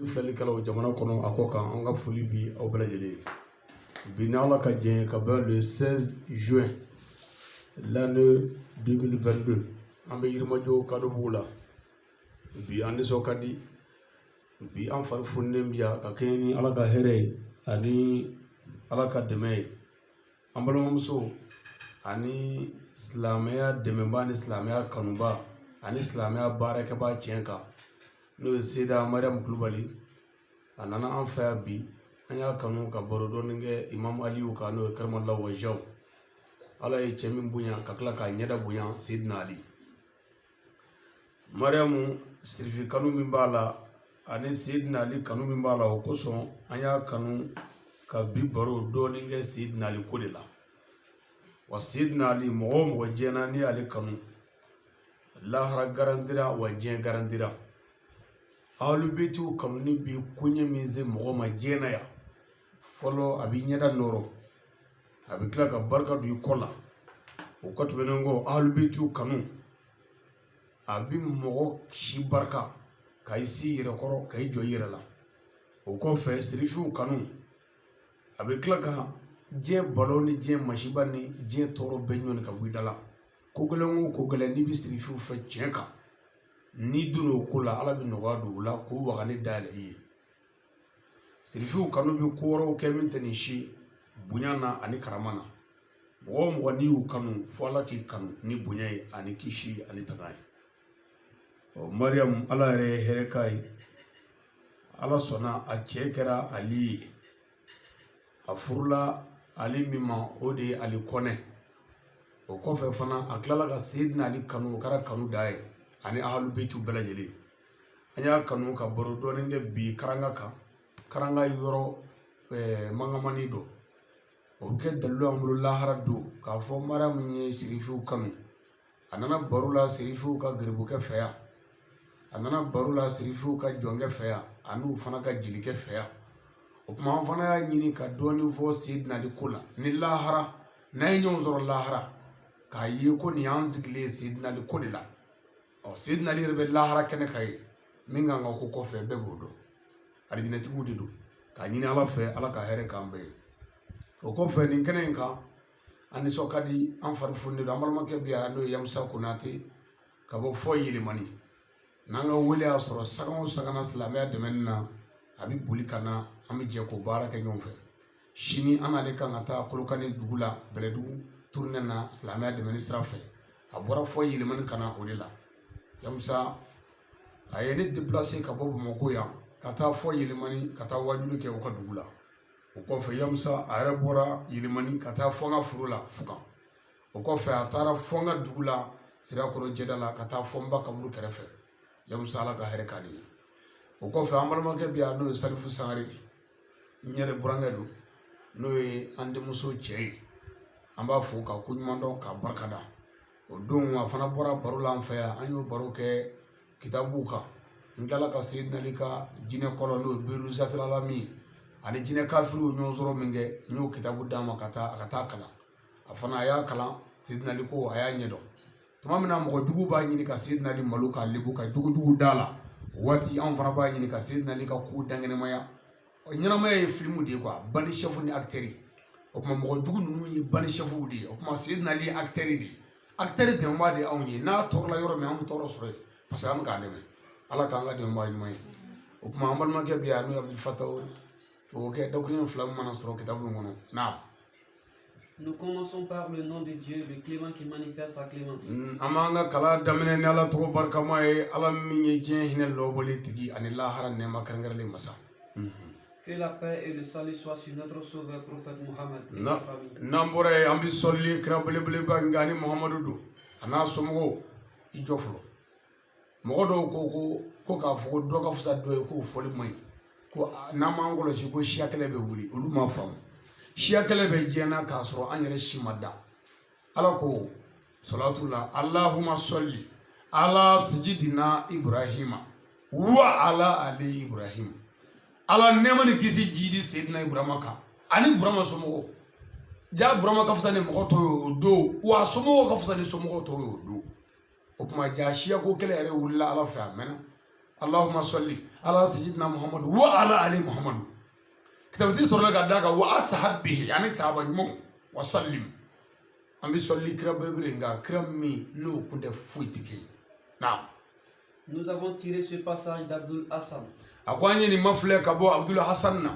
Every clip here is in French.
Filalikɛlaw jamana kɔnɔ a ko kan an ka foli bi aw bɛɛ lajɛlen bi ni Ala ka jɛn ka bɛn le 16 juin l'année 2022 an bɛ Yirimajɔ Kadɔbugu la bi an nisɔn ka di bi an fari fununen bi yan ka kɛɲɛ ni Ala ka hɛrɛ ye ani Ala ka dɛmɛ ye an balimamuso ani silamɛya dɛmɛbaa ni silamɛya kanuba ani silamɛya baarakɛbaa tiɲɛ kan n'o ye Seyida Mariam Kulubali a nana an fɛ yan bi an y'a kanu ka baro dɔɔni kɛ Imam Aliyu kan n'o ye Karimala Wajiyaw Ala ye cɛ min bonya ka tila k'a ɲɛda bonya Seyidina Ali Mariamu sirifi kanu min b'a la ani Seyidina Ali kanu min b'a la o kosɔn an y'a kanu ka bi baro dɔɔni kɛ Seyidina Ali ko de la wa Seyidina Ali mɔgɔ o mɔgɔ diɲɛna n'i y'ale kanu lahara garantira wa diɲɛ garantira Ahlul Beitiw kanuni bi koɲɛ min se mɔgɔ ma diɲɛ na yan fɔlɔ a b'i ɲɛda nɔrɔ a bɛ tila ka barika don i kɔ la o kɔ tɛmɛnen kɔ Ahlul Beitiw kanu a bi mɔgɔ si barika ka i si yɛrɛ kɔrɔ ka i jɔ i yɛrɛ la o kɔfɛ sirifiw kanu a bɛ tila ka diɲɛ balo ni diɲɛ masiba ni diɲɛ tɔɔrɔ bɛɛ ɲɔni ka bɔ i da la ko gɛlɛn o ko gɛlɛn n'i bɛ sirifiw fɛ tiɲɛ kan ni donna o ko la Ala bɛ nɔgɔya don o la k'o wagani dayɛlɛ i ye sirifiw kanu bɛ ko wɛrɛw kɛ min tɛ nin si bonya na ani karama na mɔgɔ o mɔgɔ n'i y'u kanu fo Ala k'i kanu ni bonya ye ani kisi ani tanga ye Mariam Ala yɛrɛ ye hɛrɛ k'a ye Ala sɔnna a cɛ kɛra Ali ye a furula Ali min ma o de ye Ali Kɔnɛ o kɔfɛ fana a tilala ka Seyidina Ali kanu o kɛra kanu da ye ani Ahlul Beitiw bɛɛ lajɛlen an y'a kanu ka baro dɔɔni kɛ bi karanga kan karanga yɔrɔ mangamani don o bɛ kɛ dalilu an bolo lahara don k'a fɔ Mariam ye sirifiw kanu a nana baro la sirifiw ka garibukɛ fɛ yan a nana baro la sirifiw ka jɔnkɛ fɛ yan ani u fana ka jelikɛ fɛ yan o tuma an fana y'a ɲini ka dɔɔni fɔ Seyidina Ali ko la ni lahara n'an ye ɲɔgɔn sɔrɔ lahara k'a ye ko nin y'an sigilen ye Seyidina Ali ko de la Seyidina Ali yɛrɛ bɛ lahara kɛnɛ kan ye min kan ka ko kɔfɛ bɛɛ b'o dɔn alijinɛtigiw de don k'a ɲini Ala fɛ Ala ka hɛrɛ k'an bɛɛ ye o kɔfɛ nin kɛnɛ in kan an nisɔn ka di an fari fununen don an balimakɛ bi yan n'o ye Yamusa Konate ka bɔ fɔ Yelemani n'an ka wele y'a sɔrɔ sagan o sagan silamɛya dɛmɛni na a bɛ boli ka na an bɛ jɛ k'o baara kɛ ɲɔgɔn fɛ sini an n'ale kan ka taa Kolokani dugu la Bɛlɛdugu turunen na silamɛya dɛmɛni sira fɛ a bɔra fɔ Yelemani ka na o de la Yamusa a ye ne déplacé ka bɔ Bamakɔ yan ka taa fɔ Yelemani ka taa wajuli kɛ o ka dugu la o kɔfɛ Yamusa a yɛrɛ bɔra Yelemani ka taa fɔ n ka foro la Fukan o kɔfɛ a taara fɔ n ka dugu la Sirakɔrɔ Jɛda la ka taa fɔ n ba kaburu kɛrɛfɛ Yamusa Ala ka hɛrɛ k'ale ye o kɔfɛ an balimakɛ bi yan n'o ye Salifu Sangare n yɛrɛ burankɛ don n'o ye an denmuso cɛ ye an b'a fɔ ka koɲuman dɔn k'a barika da o don a fana bɔra baro la an fɛ yan an y'o baro kɛ kitabuw kan n tilala ka Seyidina Ali ka jinɛ kɔlɔ n'o ye Beirut Alami ani jinɛ kafiriw ɲɔgɔn sɔrɔ min kɛ n y'o kitabu d'a ma a ka taa kalan a fana a y'a kalan Seyidina Ali ko a y'a ɲɛdɔn tuma min na mɔgɔ jugu b'a ɲini ka Seyidina Ali malo k'a lebu ka jugujugu d'a la o waati anw fana b'a ɲini ka Seyidina Ali ka kow daŋɛnɛmaya ɲɛnamaya ye filimu de ye quoi bandi chef ni acteur o tuma mɔgɔ jugu ninnu ye bandi chefw de ye o tuma Seyidina Ali ye acteur de ye acteur dɛmɛbaa de anw ye n'a tɔɔrɔla yɔrɔ min an bɛ tɔɔrɔ sɔrɔ yen parce que an bɛ k'a dɛmɛ Ala k'an ka dɛmɛbaa ɲuman ye o tuma an balimakɛ bi yan n'o ye Abdul Fatahu o kɛ dakuruɲɛ fila min mana sɔrɔ kitabu in kɔnɔ naam. Nous commençons par le nom de Dieu, le clément qui manifeste sa clémence. An b'an ka kalan daminɛ ni Ala tɔgɔ barikama ye Ala min ye diɲɛ hinɛ lɔbɔli tigi ani lahara nɛɛma kɛrɛnkɛrɛnlen masa. Que la paix et le salut soient sur notre sauveur prophète Mohammed et sa famille. N'an bɔra yen an bɛ sɔlili kira belebeleba nka ni Muhamadu don a n'a somɔgɔw i jɔ fɔlɔ mɔgɔ dɔw ko k'a fɔ ko dɔ ka fisa dɔ ye k'o fɔli man ɲi ko n'an m'an kɔlɔsi ko siya kɛlɛ bɛ wuli olu m'a faamu siya kɛlɛ bɛ diɲɛ na k'a sɔrɔ an yɛrɛ si ma da Ala ko salatu la Allahumma salli ala sajidina Ibrahima wa ala ali Ibrahim Ala nɛɛma ni kisi jidi Seyidina Ibrahima kan ani Ibrahima somɔgɔw ja Ibrahima ka fisa ni mɔgɔ tɔw ye o don wa somɔgɔw ka fisa ni somɔgɔw tɔw ye o don o tuma ja siya ko kɛlɛ yɛrɛ wulila Ala fɛ a mɛnna Allahumma salli ala sayyidina Muhammad wa ala ali Muhammad kitabati sɔrɔla ka d'a kan wa ashabihi yani sahaba ɲumanw wa sallim an bɛ sɔlli kira belebele nka kira min n'o kun tɛ foyi tɛ kɛ naam. Nous avons tiré ce passage d'Abdul Hassan. A ko an ye nin mafilɛ ka bɔ Abdul Hassan na.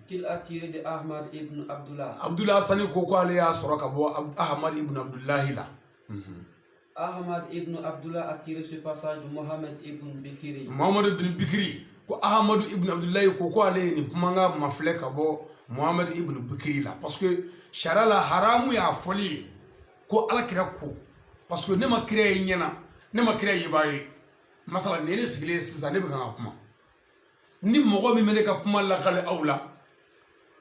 Qu'il a tiré de Ahmad ibn Abdullah. Abdul Hassan ko ale y'a sɔrɔ ka bɔ Ahmad ibn Abdullahi la. Ahmad ibn Abdullah a tiré ce passage de Mohammed ibn Bikri. Mohammed ibn Bikri ko Ahmad ibn Abdullahi ko ale ye nin kumanga mafilɛ ka bɔ Mohammed ibn Bikri la parce que sariya la haramu y'a fɔli ye ko alakira ko parce que ne ma kira ye ɲɛna ne ma kira ye b'a ye masala ne sigilen sisan ne bɛ kan ka kuma ni mɔgɔ min bɛ ne ka kuma lakale aw la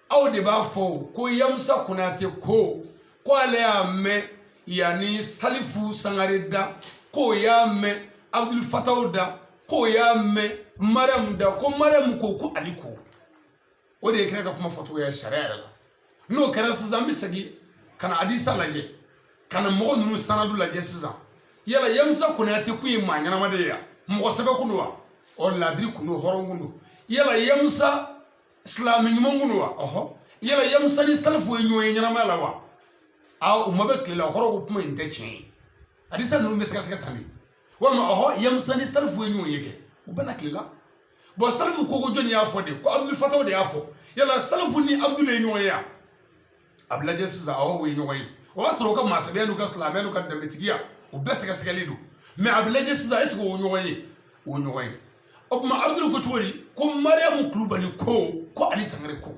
aw de b'a fɔ ko Yamusa Konate ko ale y'a mɛn yani Salifu Sangare da ko y'a mɛn Abdul Fataw da ko y'a mɛn Mariam da ko Mariam ko Ali ko o de ye kira ka kuma fɔcogo ye sariya yɛrɛ la n'o kɛra sisan an bɛ segin ka na hadisa lajɛ ka na mɔgɔ ninnu sanadu lajɛ sisan yala Yamusa Konate kun ye maa ɲɛnama de ye yan mɔgɔ sɛbɛ kun don wa ɔ ladiri kun don hɔrɔn kun don yala Yamusa silamɛ ɲuman kun don wa ɔhɔ yala Yamusa ni Salifu ye ɲɔgɔn ye ɲɛnamaya la wa u ma bɛ tilela o kɔrɔ ko kuma in tɛ tiɲɛ ye hadisa ninnu bɛ sɛgɛsɛgɛ tan de walima ɔhɔ Yamusa ni Salifu ye ɲɔgɔn ye kɛ u bɛna tilela bon Salifu ko jɔnni y'a fɔ de ko Abdul Fataw de y'a fɔ yala Salifu ni Abdul ye ɲɔgɔn ye yan a bɛ lajɛ sisan o ye ɲɔgɔn ye o y'a sɔrɔ u ka maasɛbɛya n'u ka silamɛya n'u ka danbetigiya u bɛɛ sɛgɛsɛgɛli don mais a bɛ lajɛ sisan est-ce que o ye ɲɔgɔn ye o ye ɲɔgɔn ye o tuma Abdul ko cogo di ko Mariam Kulubali ko Ali Sangare ko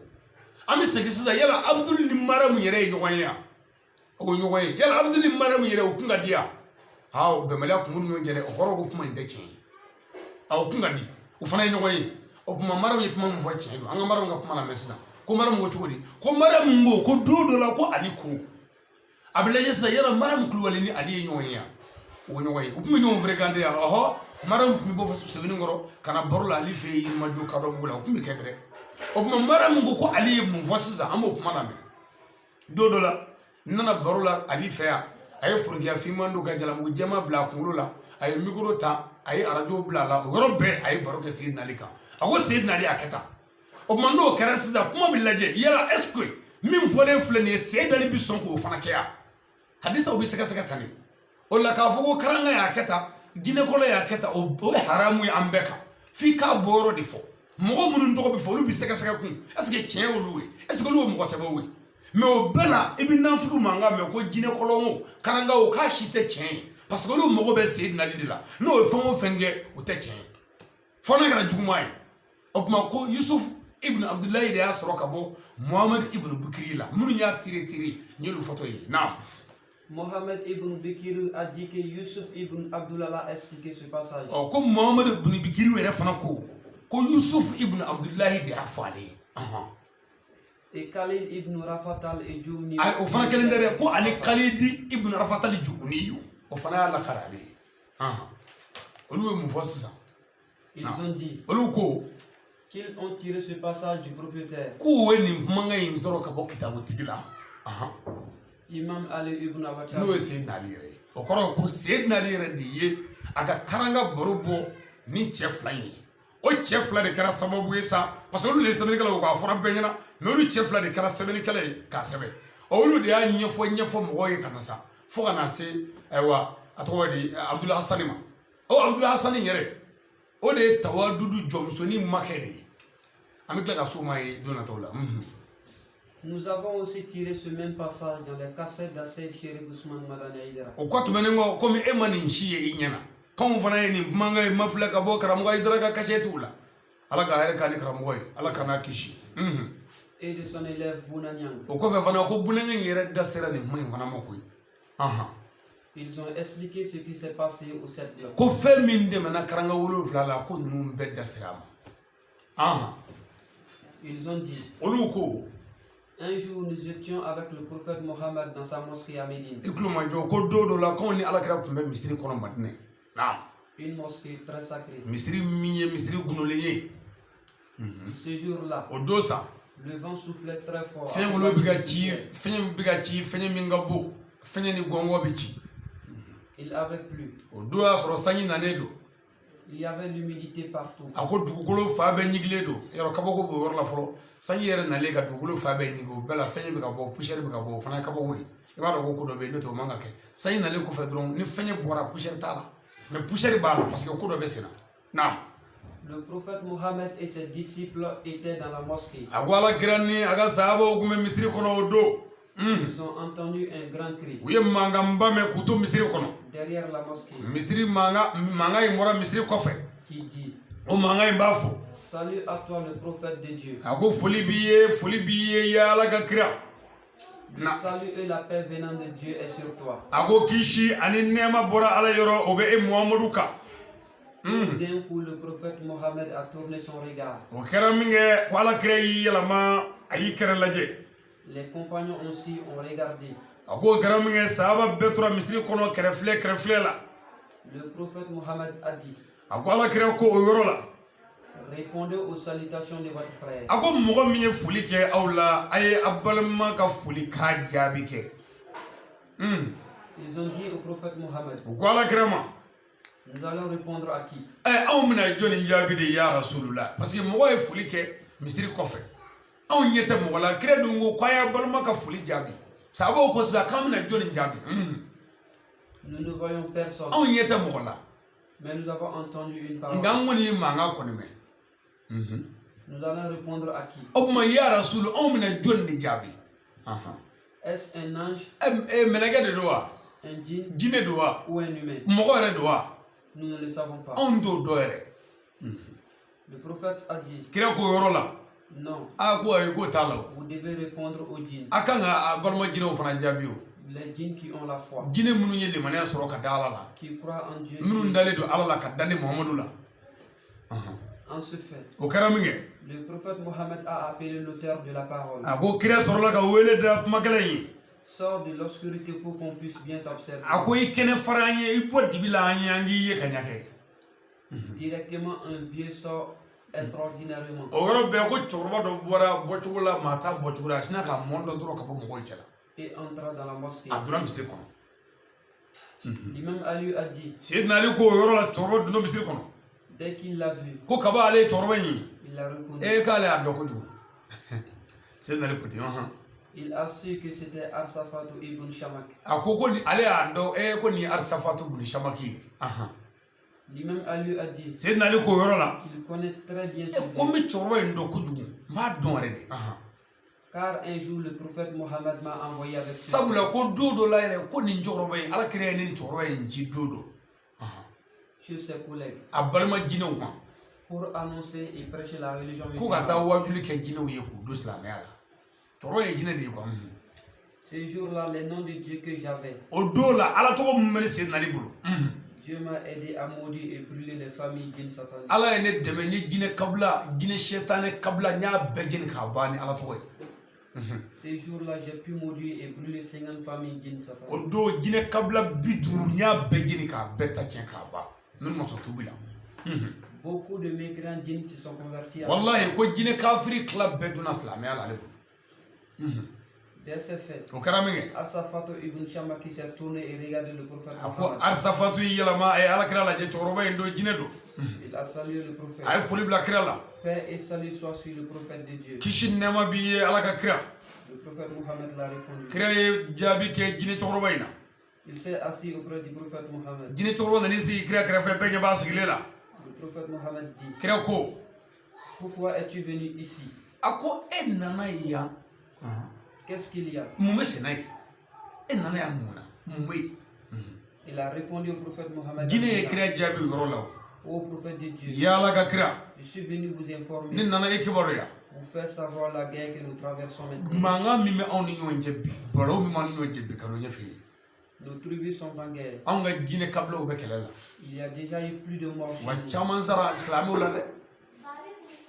an bɛ segin sisan yala Abdul ni Mariam yɛrɛ ye ɲɔgɔn ye yan o ye ɲɔgɔn ye yala Abdul ni Mariam yɛrɛ o kun ka di yan o bɛnbaliya kun b'u ni ɲɔgɔn cɛ dɛ o kɔrɔ ko kuma in tɛ tiɲɛ ye o kun ka di o fana ye ɲɔgɔn ye o tuma Mariam ye kuma min fɔ tiɲɛ don an ka Mariam ka kuma lamɛn sisan ko Mariam ko cogo di ko Mariam ko don dɔ la ko Ali ko a bɛ lajɛ sisan yala Mariam Kulubali ni Ali ye ɲɔgɔn ye yan o ye ɲɔgɔn ye u tun bɛ ɲɔgɔn fréquenter yan ɔhɔ Mariam tun bɛ bɔ sɛbɛnni kɔrɔ ka na baro la Ali fɛ yen Yirimajɔ Kadɔbugu la o tun bɛ kɛ dɛrɛ o tuma Mariam ko Ali ye mun fɔ sisan an b'o kuma lamɛn don dɔ la n nana baro la Ali fɛ yan a ye forokiya finman dɔ ka jalamugu jɛma bila a kunkolo la a ye mikoro ta a ye arajo bila a la o yɔrɔ bɛɛ a ye baro kɛ Seyidina Ali kan a ko Seyidina Ali a kɛ tan o tuma n'o kɛra sisan kuma bɛ lajɛ yala est-ce que min fɔlen filɛ nin ye Seyidina Ali bɛ sɔn k'o fana kɛ yan hadisaw bɛ sɛgɛsɛgɛ tan de o la k'a fɔ ko karanga y'a kɛ tan jinɛkɔlɔ y'a kɛ tan o ye haramu ye an bɛɛ kan f'i k'a bɔ yɔrɔ de fɔ mɔgɔ minnu tɔgɔ bɛ fɔ olu bɛ sɛgɛsɛgɛ kun est-ce que tiɲɛ y'olu ye est-ce que olu ye mɔgɔ sɛbɛw ye mais o bɛɛ la i bɛ nafigiw mankan mɛn ko jinɛkɔlɔnw karangaw k'a si tɛ tiɲɛ ye parce que olu mago bɛ Seyidina Ali de la n'o ye fɛn o fɛn kɛ o tɛ tiɲɛ ye fɔ n'a kɛra juguman ye o tuma ko Yusuf ibn Abdullahi de y'a sɔrɔ ka bɔ Mohammed ibn Bikri la minnu y'a tire n y'olu fɔtɔ ye naam. Mohammed ibn Bikri a dit que Yusuf ibn Abdullah a expliqué ce passage. Ko Mohammed ibn Bikri yɛrɛ fana ko Yusuf ibn Abdullahi de y'a fɔ ale ye. Et Khalid ibn Rafatal et Juni. O fana kelen tɛ dɛ ko ale Khalid ibn Rafatal Juni o fana y'a lakara ale ye. Olu ye mun fɔ sisan? Ils ont dit. Olu ko qu'ils ont tiré ce passage du propriétaire. K'o ye nin kumakan in tɔrɔ ka bɔ kitabutigi la. Imam Ali ibn Abi Talib. N'o ye Seyidina Ali yɛrɛ ye. O kɔrɔ ko Seyidina Ali yɛrɛ de ye a ka karanga baro bɔ ni cɛ fila in ye. O cɛ fila de kɛra sababu ye sa parce que olu de ye sɛbɛnnikɛlaw ye k'a fɔra bɛɛ ɲɛna mais olu cɛ fila de kɛra sɛbɛnnikɛla ye k'a sɛbɛn olu de y'a ɲɛfɔ mɔgɔw ye ka na sa fo ka na se ayiwa a tɔgɔ di Abdul Hasani ma o Abdul Hasani yɛrɛ o de ye Tawadudu jɔmusonin makɛ de ye an bɛ tila ka s'o ma ye don nataw la. Nous avons aussi tiré ce même passage dans les cassettes d'Assaïd Chérif Ousmane Madani Aïdara. O kɔ tɛmɛnen kɔ komi e ma nin ci ye i ɲɛna k'anw fana ye nin kumakan in mafilɛ ka bɔ karamɔgɔ Aïdara ka kasɛtiw la ala ka hɛrɛ k'a ni karamɔgɔ ye ala ka n'a kisi. Et de son élève Bounanyang. O kɔfɛ fana ko Bounanyang yɛrɛ da sera nin kuma in fana ma koyi. Ils ont expliqué ce qui s'est passé au 7 bloc. Ko fɛn min dɛmɛna karanga 7 la ko ninnu bɛɛ da sera a ma. Ils ont dit. Olu ko un jour nous étions avec le prophète Mohammed dans sa mosquée à Médine. I kulo ma jɔ ko don dɔ la k'anw ni alakira tun bɛ misiri kɔnɔ Madinɛ. Une mosquée très sacrée. Misiri min ye misiri gunolen ye. Ce jour-là. O don sa. Le vent soufflait très fort. Fɛn wolo bɛ ka ci fɛn bɛ ka ci fɛn min ka bon fɛn ni gɔngɔ bɛ ci. Il avait plu. O don y'a sɔrɔ sanji nanen don. Il y avait l'humidité partout. a ko dugukolo fa bɛɛ ɲigilen don yɔrɔ kabako b'o yɔrɔ la fɔlɔ sanji yɛrɛ nalen ka dugukolo fa bɛɛ ɲigi o bɛɛ la fɛn bɛ ka bɔ poussière bɛ ka bɔ o fana ye kabako de i b'a dɔn ko dɔ bɛ yen n'o tɛ o man ka kɛ sanji nalen kɔfɛ dɔrɔn ni fɛn bɔra poussière t'a la mais poussière b'a la parce que ko dɔ bɛ sen na naam. Le prophète Mohammed et ses disciples étaient dans la mosquée. a ko alakira ni a ka sahabaw tun bɛ misiri kɔnɔ o don. Ils ont entendu un grand cri u ye mankanba mɛn k'u to misiri kɔnɔ. derrière la mosquée misiri mankan in bɔra misiri kɔfɛ. qui dit: o mankan in b'a fɔ. Salut à toi le prophète de Dieu. a ko foli b'i ye ya Ala ka kira. Le salut et la paix venant de Dieu est sur toi. a ko kisi ani nɛɛma bɔra Ala yɔrɔ o bɛ e Muhamadu kan. D'un coup, le prophète Mohammed a tourné son regard. o kɛra min kɛ ko Alakira y'i yɛlɛma a y'i kɛrɛ lajɛ. Les compagnons aussi ont regardé. a ko o kɛra min kɛ sahaba bɛɛ tora misiri kɔnɔ kɛrɛfilɛ la. Le prophète Mohammed a dit: a ko Alakira ko o yɔrɔ la. Répondez aux salutations de votre frère. a ko mɔgɔ min ye foli kɛ aw la a ye a balima ka foli k'a jaabi kɛ. Ils ont dit au prophète Mohammed: u ko Alakira ma. Nous allons répondre à qui? anw bɛna jɔnni jaabi de ya Rasulullah parce que mɔgɔ ye foli kɛ misiri kɔfɛ anw ɲɛ tɛ mɔgɔ la kira dun ko k'a y'a balima ka foli jaabi sahabaw ko sisan k'an bɛna jɔnni jaabi. Nous ne voyons personne, anw ɲɛ tɛ mɔgɔ la mais nous avons entendu une parole. nka an kɔni ye mankan kɔni mɛn. Nous allons répondre à qui? o tuma ya Rasul anw bɛna jɔnni de jaabi. Est-ce un ange, mɛlɛkɛ de don wa un djinn jinɛ don wa ou un humain? mɔgɔ yɛrɛ don wa Nous ne le savons pas. anw t'o dɔn yɛrɛ. Le prophète a dit: kira ko yɔrɔ la Non, a ko ayi k'o t'a la o vous devez répondre aux djinns, a kan ka a balima jinɛw fana jaabi o les djinns qui ont la foi, jinɛ minnu ye limaniya sɔrɔ ka da Ala la qui croient en Dieu. minnu dalen don Ala la ka da ni Muhamadu la. En ce fait, o kɛra min kɛ le prophète Mohammed a appelé l'auteur de la parole. a ko kira sɔrɔla ka wele da kumakɛla in ye. Sors de l'obscurité pour qu'on puisse bien t'observer. a ko i kɛnɛ fara an ye i bɔ dibi la an ye an k'i ye ka ɲɛ kɛ. Directement, un vieux sort extraordinairement. o yɔrɔ bɛɛ ko cɛkɔrɔba dɔ bɔra bɔcogo la maa t'a bɔcogo la a sinna ka mɔn dɔ dɔrɔn ka bɔ mɔgɔw cɛla Et entra dans la mosquée. a donna misiri kɔnɔ. L'imam Ali a dit: Seydina Ali ko o yɔrɔ la cɛkɔrɔba donna misiri kɔnɔ dès qu'il l'a vu, ko kaba ale ye cɛkɔrɔba in ye il l'a reconnu. k'ale y'a dɔn kojugu. Seydina Ali ko ten Il a su que c'était Arsafatu ibn Shamak. a ko ni ale y'a dɔn ko nin ye Arsafatu bun Shamaki ye. L'imam Ali a dit Seydina Ali ko o yɔrɔ la qu'il connaît très bien ce ko n vieux, bɛ cɛkɔrɔba in dɔn kojugu n b'a dɔn yɛrɛ de. car un jour le prophète Mohammed m'a envoyé avec lui sabula ko don dɔ la yɛrɛ ko nin cɛkɔrɔba in Alakira ye ne ni cɛkɔrɔba in ci don dɔ chez ses collègues a balima jinɛw ma pour annoncer et prêcher la religion ko ka taa musulmane. wajuli kɛ jinɛw ye k'u don silamɛya la cɛkɔrɔba ye jinɛ de ye quoi. Ce jour-là, les noms de Dieu que j'avais, o don la Ala tɔgɔ min bɛ ne Seydina Ali bolo Dieu m'a aidé à maudire et brûler les familles djinns sataniques. Ala ye ne dɛmɛ n ye jinɛ kabila jinɛ sɛtanɛ kabila n y'a bɛɛ jeni k'a ban ni Ala tɔgɔ ye. Ce jour-là, j'ai pu maudire et brûler 50 familles djinns o sataniques. don jinɛ kabila 50 n y'a bɛɛ jeni k'a bɛɛ ta tiɲɛ k'a ban minnu ma sɔn tubi la. Beaucoup de mécréants djinns se sont convertis à wallahi ko jinɛ kafiri tila bɛɛ donna silamɛya la ale bolo. Dès ces faits, o kɛra min kɛ Arsafatu ibn Shamak s'est tourné et regardé le prophète a ko Mohammed. Arsafatu y'i yɛlɛma a ye Alakira lajɛ cɛkɔrɔba in don jinɛ don Il a salué le prophète. a ye foli bila kira la Paix et salut soit sur le prophète de Dieu. kisi ni nɛɛma b'i ye Ala ka kira. Le prophète Mohammed l'a répondu. kira ye jaabi kɛ jinɛ cɛkɔrɔba in na Il s'est assis auprès du prophète Mohammed. jinɛ cɛkɔrɔba nan'i sigi kira kɛrɛfɛ bɛɛ ɲɛ b'a sigilen la. Le prophète Mohammed dit: kira ko Pourquoi es-tu venu ici? a ko e nana yan Qu'est-ce qu'il y a? mun bɛ senna ye e nana yan mun na mun bɛ yen. Il a répondu au prophète Mohammed: jinɛ ye kira jaabi o yɔrɔ la o. Ô prophète de Dieu, yala ka kira je suis venu vous ne informer, nana e kibaruya vous faire savoir la guerre que nous traversons maintenant. mankan min bɛ anw ni ɲɔgɔn cɛ bi baro min b'an ni ɲɔgɔn cɛ bi ka n'o ɲɛf'i ye. Nos tribus sont en guerre. anw ka jinɛ kabilaw bɛ kɛlɛ la Il y a déjà eu plus de morts chez wa nous. caman sara silamɛw la dɛ.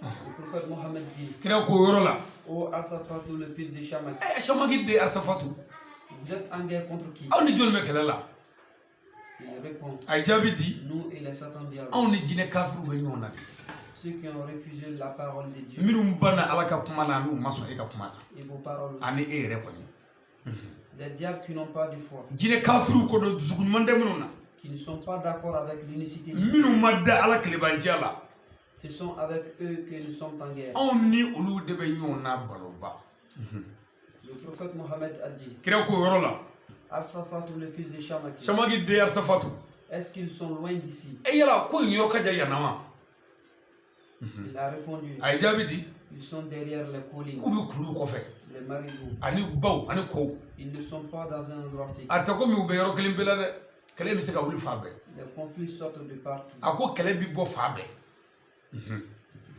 Le prophète Mohammed dit: kira k'o yɔrɔ la Ô Arsafatu, le fils de Shamak, Shamaki de Arsafatu vous êtes en guerre contre qui? aw ni jɔnni bɛ kɛlɛ la. Il répond: a ye jaabi di Nous et les Satan diables, anw ni jinɛ kafiriw bɛ ɲɔgɔn na de. ceux qui ont refusé la parole de Dieu minnu banna Ala ka kuma na n'u ma sɔn e ka kuma na et vos paroles, ani e yɛrɛ kɔni. des diables qui n'ont pas de foi, jinɛ kafiriw ko don dusukun ɲuman tɛ minnu na qui ne sont pas d'accord avec l'unicité de minnu ma da ala kelebanciya la ce sont avec eux que nous sommes en guerre. anw ni olu de bɛ ɲɔgɔn na baloba Le prophète Mohammed a dit, kira ko yɔrɔ la Al-Safatou, le fils de Shamaki, samaki de arsafatu est-ce qu'ils sont loin d'ici? e yala ko in yɔrɔ ka jan yanna wa Il a répondu, a ye jaabi di ils sont derrière les collines, k'u bɛ kulu kɔfɛ les marabouts. ani baw ani kow Ils ne sont pas dans un endroit fixe. a tɛ komi u bɛ yɔrɔ kelen bɛɛ la dɛ kɛlɛ bɛ se ka wuli fan bɛɛ Les conflits sortent de partout. a ko kɛlɛ bi bɔ fan bɛɛ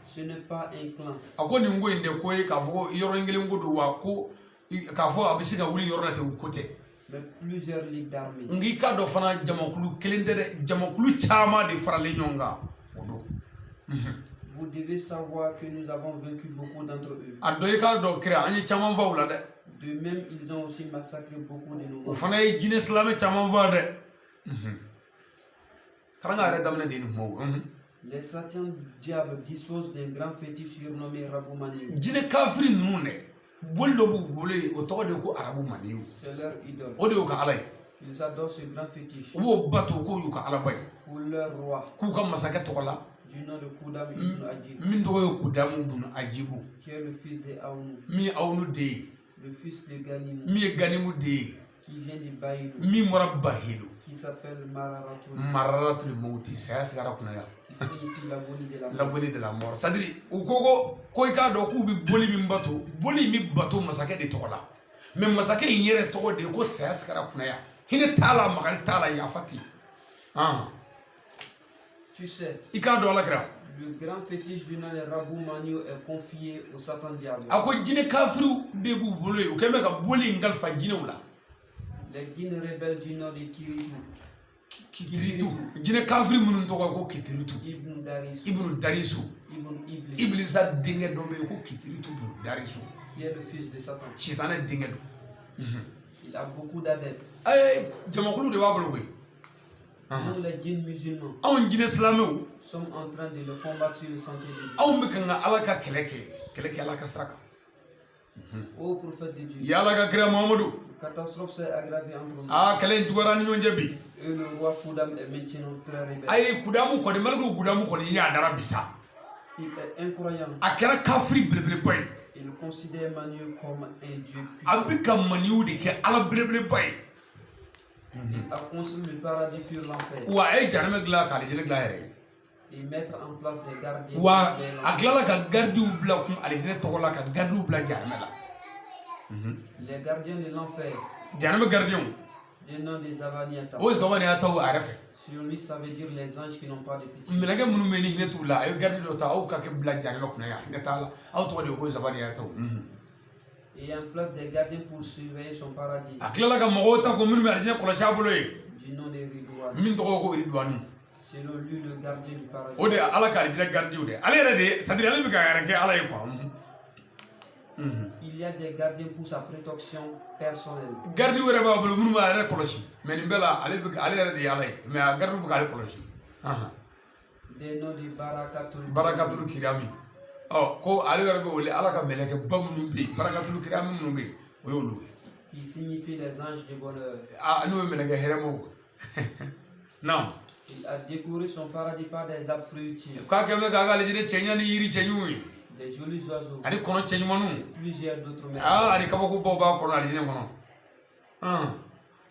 Ce n'est pas un clan. a ko nin ko in de ko ye k'a fɔ ko yɔrɔnin kelen ko don wa ko k'a fɔ a bɛ se ka wuli yɔrɔ la ten o ko tɛ Mais plusieurs ligues d'armées. nka i k'a dɔn fana jamakulu kelen tɛ dɛ jamakulu caman de faralen ɲɔgɔn kan o don Vous devez savoir que nous avons vaincu beaucoup d'entre eux. a dɔn i k'a dɔn kira an ye caman fa o la dɛ De même, ils ont aussi massacré beaucoup de nos o morts. fana ye jinɛ silamɛ caman fa dɛ karanga yɛrɛ daminɛ de ye nin kuma o Les Satan diables disposent d'un grand fétiche surnommé Rabou Maniou. jinɛ kafiri ninnu dɛ boli dɔ b'u bolo ye o tɔgɔ de ko arabu maniyu C'est leur idole. o de y'u ka ala ye Ils adorent ce grand fétiche u b'o bato k'o y'u ka alaba ye pour leur roi, k'u ka masakɛ tɔgɔ la du nom de Koudam ibn Adjib, min tɔgɔ ye kudamu bunu ajibu qui est le fils de Aounou, min ye awunu den ye le fils de Ganimou, min ye ganimu den ye qui vient de Baïlou, min bɔra bahilu qui s'appelle Mararatou, mararatul mauti saya sigara kunaya qui signifie l'agonie de la mort. laboli de la mort c'est à dire u ko i k'a dɔn k'u bɛ boli min bato boli min bato masakɛ de tɔgɔ la mais masakɛ in yɛrɛ tɔgɔ de ye ko saya sigara kunaya hinɛ t'a la makari t'a la yafa ten Tu sais, i k'a dɔn ala kɛra le grand fétiche du nom de Rabou Maniou est confié au Satan diable. a ko jinɛ kafiriw de b'u bolo ye u kɛn bɛ ka boli in kalifa jinɛw la Les guines rebelles du nom de Kiritou, kitiritu jinɛ kafiri minnu tɔgɔ ye ko kitiritu Ibn Daris, ibnu darisu Ibn Iblis, iblisa denkɛ dɔ bɛ yen ko kitiritu ibnu darisu qui est le fils de Satan. sitanɛ denkɛ don Il a beaucoup d'adeptes. jamakulu de b'a bolo koyi Nous, les djinns musulmans, anw jinɛ silamɛw sommes en train de le combattre sur le sentier de Dieu. anw bɛ ka n ka ala ka kɛlɛ kɛ ala ka sira kan Ô prophète de Dieu, ya ala ka kira muhamadu la catastrophe s'est aggravée entre nous. kɛlɛ in juguyara ni ɲɔgɔn cɛ bi Et le roi Koudam est maintenant très rebelle. ayi kudamu kɔni malgré kudamu kɔni y'a dara bi sa Il est incroyant. a kɛra kafiri belebeleba ye Il considère Maniou comme un dieu a puissant. bɛ ka maniw de kɛ ala belebeleba ye Il a construit le paradis pour l'enfer wa a ye jahanɛmɛ dilan k'ale jinɛ dilan yɛrɛ ye et mettre en place des gardiens. wa pour les a tilala ka garidiw bila kun alijinɛ tɔgɔ la ka garidiw bila jahanɛmɛ la Les gardiens de l'enfer, jahanɛmɛ garidiw du nom des Avaniata. o ye sabani y'a taw a yɛrɛ fɛ Sur lui, ça veut dire les anges qui n'ont pas de pitié. mɛlɛkɛ minnu bɛ yen ni hinɛ t'u la a ye garidi dɔ ta aw ka kɛ bila jahanɛmɛ kunna yan hinɛ t'a la aw tɔgɔ de ye ko sabani y'a taw Et en place des gardiens pour surveiller son paradis, a tilala ka mɔgɔw ta ko minnu bɛ alijinɛ kɔlɔsi a bolo ye du nom de Ridouane. min tɔgɔ ko iriduwanu Selon lui, le gardien du paradis. o de ye ala ka alijinɛ garidiw de ale yɛrɛ de ye c'est à dire ale bɛ ka yɛrɛ kɛ ala ye quoi Il y a des gardiens pour sa protection personnelle. garidiw yɛrɛ b'a bolo minnu b'a yɛrɛ kɔlɔsi mais nin bɛɛ la ale yɛrɛ de ye ala ye mais a garidiw bɛ k'ale kɔlɔsi Des noms de Barakatul. barakatulu kirami ko ale yɛrɛ bɛ wele ala ka mɛlɛkɛ ba minnu bɛ yen barakatulu kirami minnu bɛ yen o y'olu ye Qui signifie les anges de bonheur. n'o ye mɛlɛkɛ hɛrɛmaw naam Il a décoré son paradis par des arbres fruitiers, k'a kɛ bɛ k'a ka alijinɛ cɛɲa ni yiri cɛɲuw ye des jolis oiseaux, ani kɔnɔ cɛɲumanw et plusieurs d'autres merveilles. ani kabakobaw b'a kɔnɔ alijinɛ kɔnɔ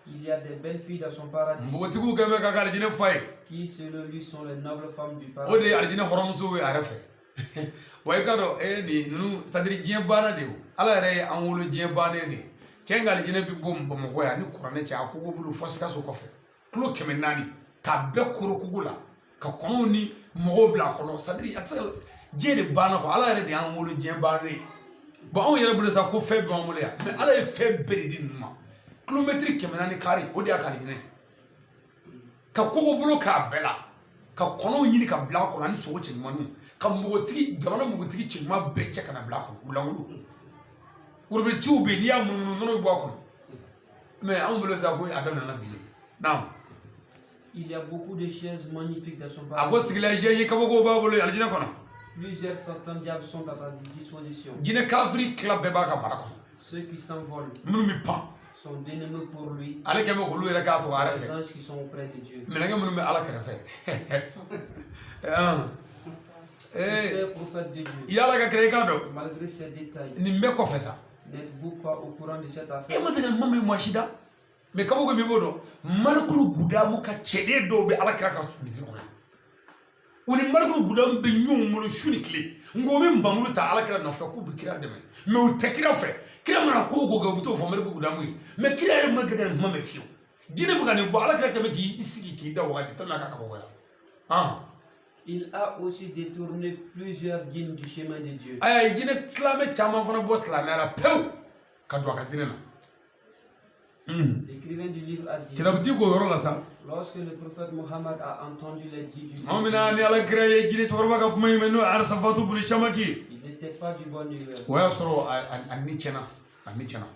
Il y a des belles filles dans son paradis npogotigiw kɛ bɛ k'a ka alijinɛ fa ye qui, selon lui, sont les nobles femmes du o de ye paradis. alijinɛ hɔrɔnmusow ye a yɛrɛ fɛ wa i k'a dɔn ninnu c'est à dire diɲɛ banna de o ala yɛrɛ ye an wolo diɲɛ bannen de cɛ in ka alijinɛ bɛ bɔ bamakɔ yan ni kuranɛ cɛ a kogo bolo fɔ sikaso kɔfɛ kilo 400 k'a bɛɛ koro kogo la ka kɔnɔw ni mɔgɔw bila a kɔnɔ c'est à dire a tɛ se ka diɲɛ de banna quoi ala yɛrɛ de y'an wolo diɲɛ bannen ye bon anw yɛrɛ bolo sa ko fɛn b'an bolo yan mais ala ye fɛn bɛɛ de di ninnu ma kilomɛtiri 400 kari o de y'a ka alijinɛ ka kogo bolo k'a bɛɛ la ka kɔnɔw ɲini ka bila a kɔnɔ ani sogo cɛɲumanninw ka jamana npogotigi cɛɲuman bɛɛ cɛ ka na bila a kɔnɔ u lankolon worobetiw bɛ yen n'i y'a munumunu nɔnɔ bɛ bɔ a kɔnɔ mais anw bolo sa ko a daminɛna bi naam Il y a beaucoup de chaises magnifiques dans son a ko paradis. sigila zɛzi kabakow b'a bolo alijinɛ kɔnɔ Plusieurs centaines de diables sont à ta disposition. jinɛ kafiri tila bɛɛ b'a ka mara kɔnɔ Ceux qui s'envolent, minnu bɛ pan sont dénommés pour lui. ale keme ko lu yɛrɛ k'a to ara Les fɛ anges qui sont auprès de Dieu. minɛnkɛ minnu bɛ ala kɛrɛfɛ Ces prophètes de Dieu, i ala ka kɛrɛ i k'a dɔn malgré ces détails, nin bɛɛ kɔfɛ sa n'êtes-vous pas au courant de cette e affaire? ma tigɛ kuma min mɔsi da mɛ kabo ko min b'o dɔn malikulu gudamu ka cɛden dɔw bɛ ala kɛra ka misiri kɔnɔ u ni malikulu gudamu bɛ ɲɔgɔn bolo su ni tile nko min bamuru ta ala kɛra nɔfɛ k'u bɛ kira dɛmɛ mɛ u tɛ kira fɛ kira mana ko o ko kɛ u bɛ t'o fɔ malikulu gudamu ye mɛ kira yɛrɛ ma gɛrɛ nin kuma mɛn fiyewu jinɛ bɛ ka nin fɔ ala kɛra kɛmɛ k'i sigi k'i da wagati tɛmɛ n'a ka kaba wɛrɛ Il a aussi détourné plusieurs dîmes du chemin de Dieu. a ye jinɛ silamɛ caman fana bɔ silamɛya la pewu ka don a ka diinɛ na L'écrivain du livre a dit, kitabuti k'o yɔrɔ la sa lorsque le prophète Mohammed a entendu les dits du maa min na ni ala kira ye jinɛ cɛkɔrɔba ka kuma in mɛn n'o ye arisafatu buni samaki il n'était pas du bon humeur. o y'a sɔrɔ a ni tiɲɛna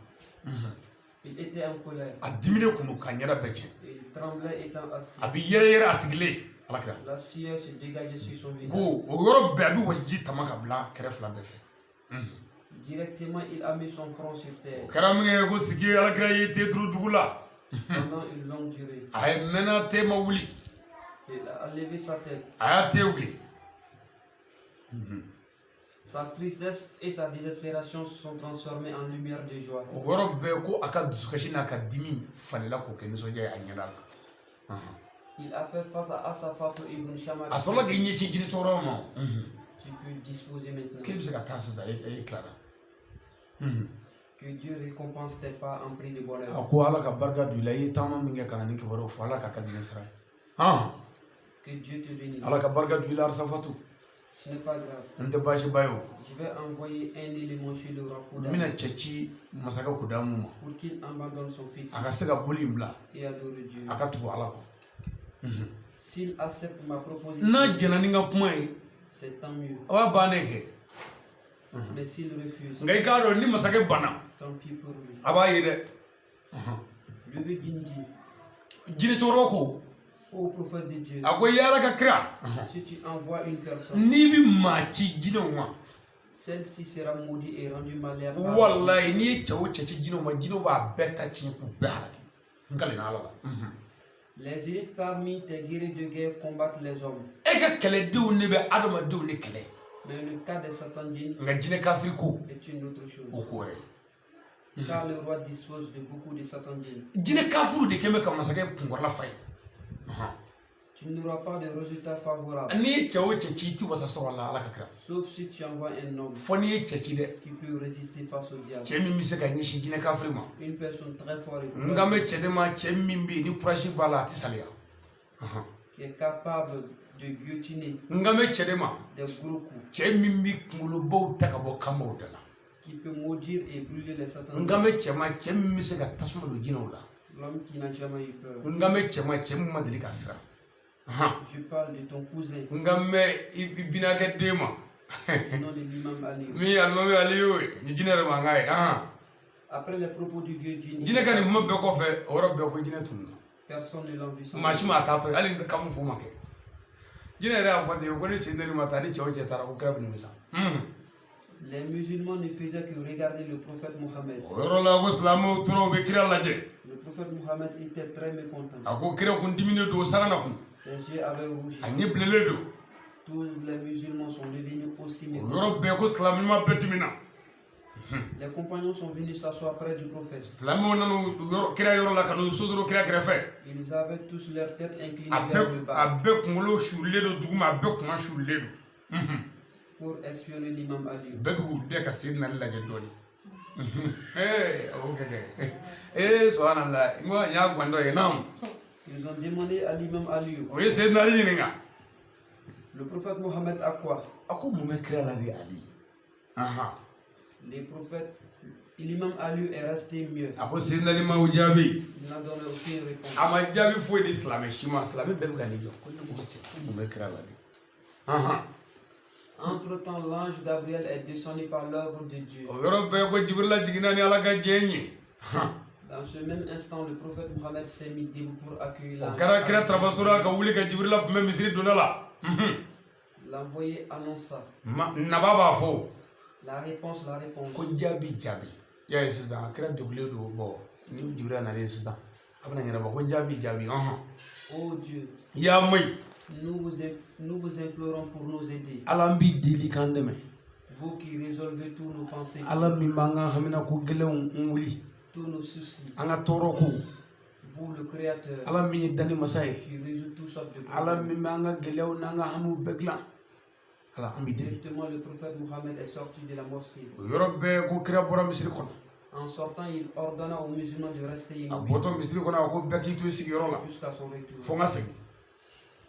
Il était en colère. a diminen kun don ka ɲɛda bɛɛ tiɲɛ Il tremblait étant assis. a bɛ yɛrɛ a sigilen ala kira La sueur se dégageait sur son visage. ko o yɔrɔ bɛɛ a bɛ waji tama ka bila kɛrɛ fila bɛɛ fɛ Directement, il a mis son front sur o terre kɛra min kɛ ko sigi ala kira ye te turu dugu la pendant une longue durée. a ye mɛnna te ma wuli Il a levé sa tête. a y'a te wuli Sa tristesse et sa désespération se sont transformées en lumière de joie. o yɔrɔ bɛɛ ko a ka dusukasi n'a ka dimi falela k'o kɛ nisɔndiya ye a ɲɛda la Il a fait face à Asaphat ibn Shammah. a sɔrɔla k'i ɲɛsin jinɛ cɛkɔrɔba ma Tu peux disposer maintenant. k'e bɛ se ka taa sisan e tilara Que Dieu récompense tes pas en prix de bonheur. a ko ala ka barika don i la i ye taama min kɛ ka na ni kibaruyaw fɔ ala ka ka di ne sira ye Que Dieu te bénisse. ala ka barika don i la arisafatu Ce n'est pas grave. n tɛ baasi ba ye o Je vais envoyer un élément chez le roi n bɛna cɛ ci masakɛ kudamu ma pour qu'il abandonne son fils a ka se ka boli in bila et adore Dieu. a ka tugu ala kɔ S'il accepte ma proposition, n'a jɛna ni n ka kuma ye c'est tant mieux. a b'a bannen kɛ Mais s'il refuse, nka i k'a dɔn ni masakɛ banna tant pis pour lui. a b'a ye dɛ Le vœu d'une dit jinɛ cɛkɔrɔba ko au prophète de Dieu, a ko i ye ala ka kira si tu envoies une personne, n'i bɛ maa ci jinɛw ma celle-ci sera maudite et rendue malheureuse. walayi n'i ye cɛ o cɛ ci jinɛw ma jinɛw b'a bɛɛ ta tiɲɛ k'u bɛɛ halaki n kalen ala la Les élites parmi tes guerriers de guerre combattent les hommes. e ka kɛlɛdenw ne bɛ adamadenw ne kɛlɛ Mais le cas des Satandines nka jinɛ kafiri ko est une autre chose. o ko wɛrɛ ye Car le roi dispose de beaucoup de Satandines. jinɛ kafiriw de kɛn bɛ ka masakɛ kunkɔrɔla fa ye Tu n'auras pas de résultat favorable, n'i ye cɛ o cɛ ci i ti wasa sɔrɔ a la ala ka kira sauf si tu envoies un homme fɔ n'i ye cɛ ci dɛ qui peut résister face au diable. cɛ min bɛ se ka ɲɛsin jinɛ kafiri ma Une personne très forte et n kan bɛ cɛ de ma cɛ min bɛ yen ni kurasi b'a la a tɛ saliya qui est capable de guillotiner n kan bɛ cɛ de ma des gros coups, cɛ min bɛ kunkolobaw ta ka bɔ kanbaw da la qui peut maudire et brûler les n Satandines. kan bɛ cɛ ma cɛ min bɛ se ka tasuma don jinɛw la L'homme qui n'a jamais eu peur. n kan bɛ cɛ ma cɛ min ma deli ka siran Je parle de ton cousin, n kan bɛ i binakɛ den ma du nom de l'imam Ali. min alimami aliyu ye ni jinɛ yɛrɛ mankan ye Après les propos du vieux djinn, jinɛ ka nin kuma bɛɛ kɔfɛ o yɔrɔ bɛɛ ko jinɛ tununa personne ne l'envie. maa si ma a t'a tɔ ye hali n ka kamu fo ma kɛ jinɛ yɛrɛ y'a fɔ ten ko ni sen deli ma taa ni cɛ o cɛ taara ko kira bɛ nimisa Les musulmans ne faisaient que regarder le prophète Mohammed. o yɔrɔ la ko silamɛw tora u bɛ kira lajɛ Le prophète Mohammed était très mécontent. a ko kira kun diminen don o sanga na kun Ses yeux avaient rougi. a ɲɛ bilenlen don Tous les musulmans sont devenus aussi o mécontents. yɔrɔ bɛɛ ko silamɛma bɛɛ tɛmɛna Les compagnons sont venus s'asseoir près du prophète. silamɛw nana kira yɔrɔ la ka n'u sodoro kira kɛrɛfɛ Ils avaient tous leur tête inclinée a vers le bas bɛɛ kunkolo suulilen don duguma a bɛɛ kuma suulilen don pour espionner l'imam Ali. bɛɛ bɛ k'u dɛ ka sen nali lajɛ dɔɔni a b'o kɛ kɛ subhanallah n ko n y'a gwan dɔ ye naam Ils ont demandé à l'imam Ali, o ye sen nali ɲininka le prophète Mohammed a quoi? a ko mun bɛ kira la bi ali Les prophètes, l'imam Ali est resté mieux. a ko sen nali ma o jaabi Il n'a donné aucune réponse. a ma jaabi foyi di silamɛ si ma silamɛ bɛɛ bɛ ka nin jɔ ko ne ko cɛ ko mun bɛ kira la bi Entre-temps, l'ange Gabriel est descendu par l'œuvre de Dieu. o yɔrɔ bɛɛ ko jibirila jiginna ni ala ka jɛ ye Dans ce même instant, le prophète Mohammed s'est mis debout pour accueillir o l'ange. kɛra kira tarabasora ka wuli ka jibirila kun bɛ misiri donna la L'envoyé annonça naba b'a fɔ la réponse, ko jaabi jaabi y'a ye sisan a kira degulen don bɔn ni Jibril nalen sisan abana ɲanaba ko jaabi Oh Dieu, ya mai nous vous implorons pour nous aider. ala n b'i deli k'an dɛmɛ Vous qui résolvez tous nos pensées, ala min b'an ka hamina ko gɛlɛnw n wuli tous nos soucis. an ka tɔɔrɔ ko Vous le Créateur, ala min ye danni masa ye qui résout toutes sortes de ala problèmes. min b'an ka gɛlɛyaw n'an ka hamiw bɛɛ dilan ala an b'i deli Directement, le prophète Mohammed est sorti de la mosquée. o yɔrɔ bɛɛ ko kira bɔra misiri kɔnɔ En sortant, il ordonna aux musulmans de rester a immobiles bɔtɔ misiri kɔnɔ a ko bɛɛ k'i to i sigiyɔrɔ la jusqu'à son retour. fo n ka segin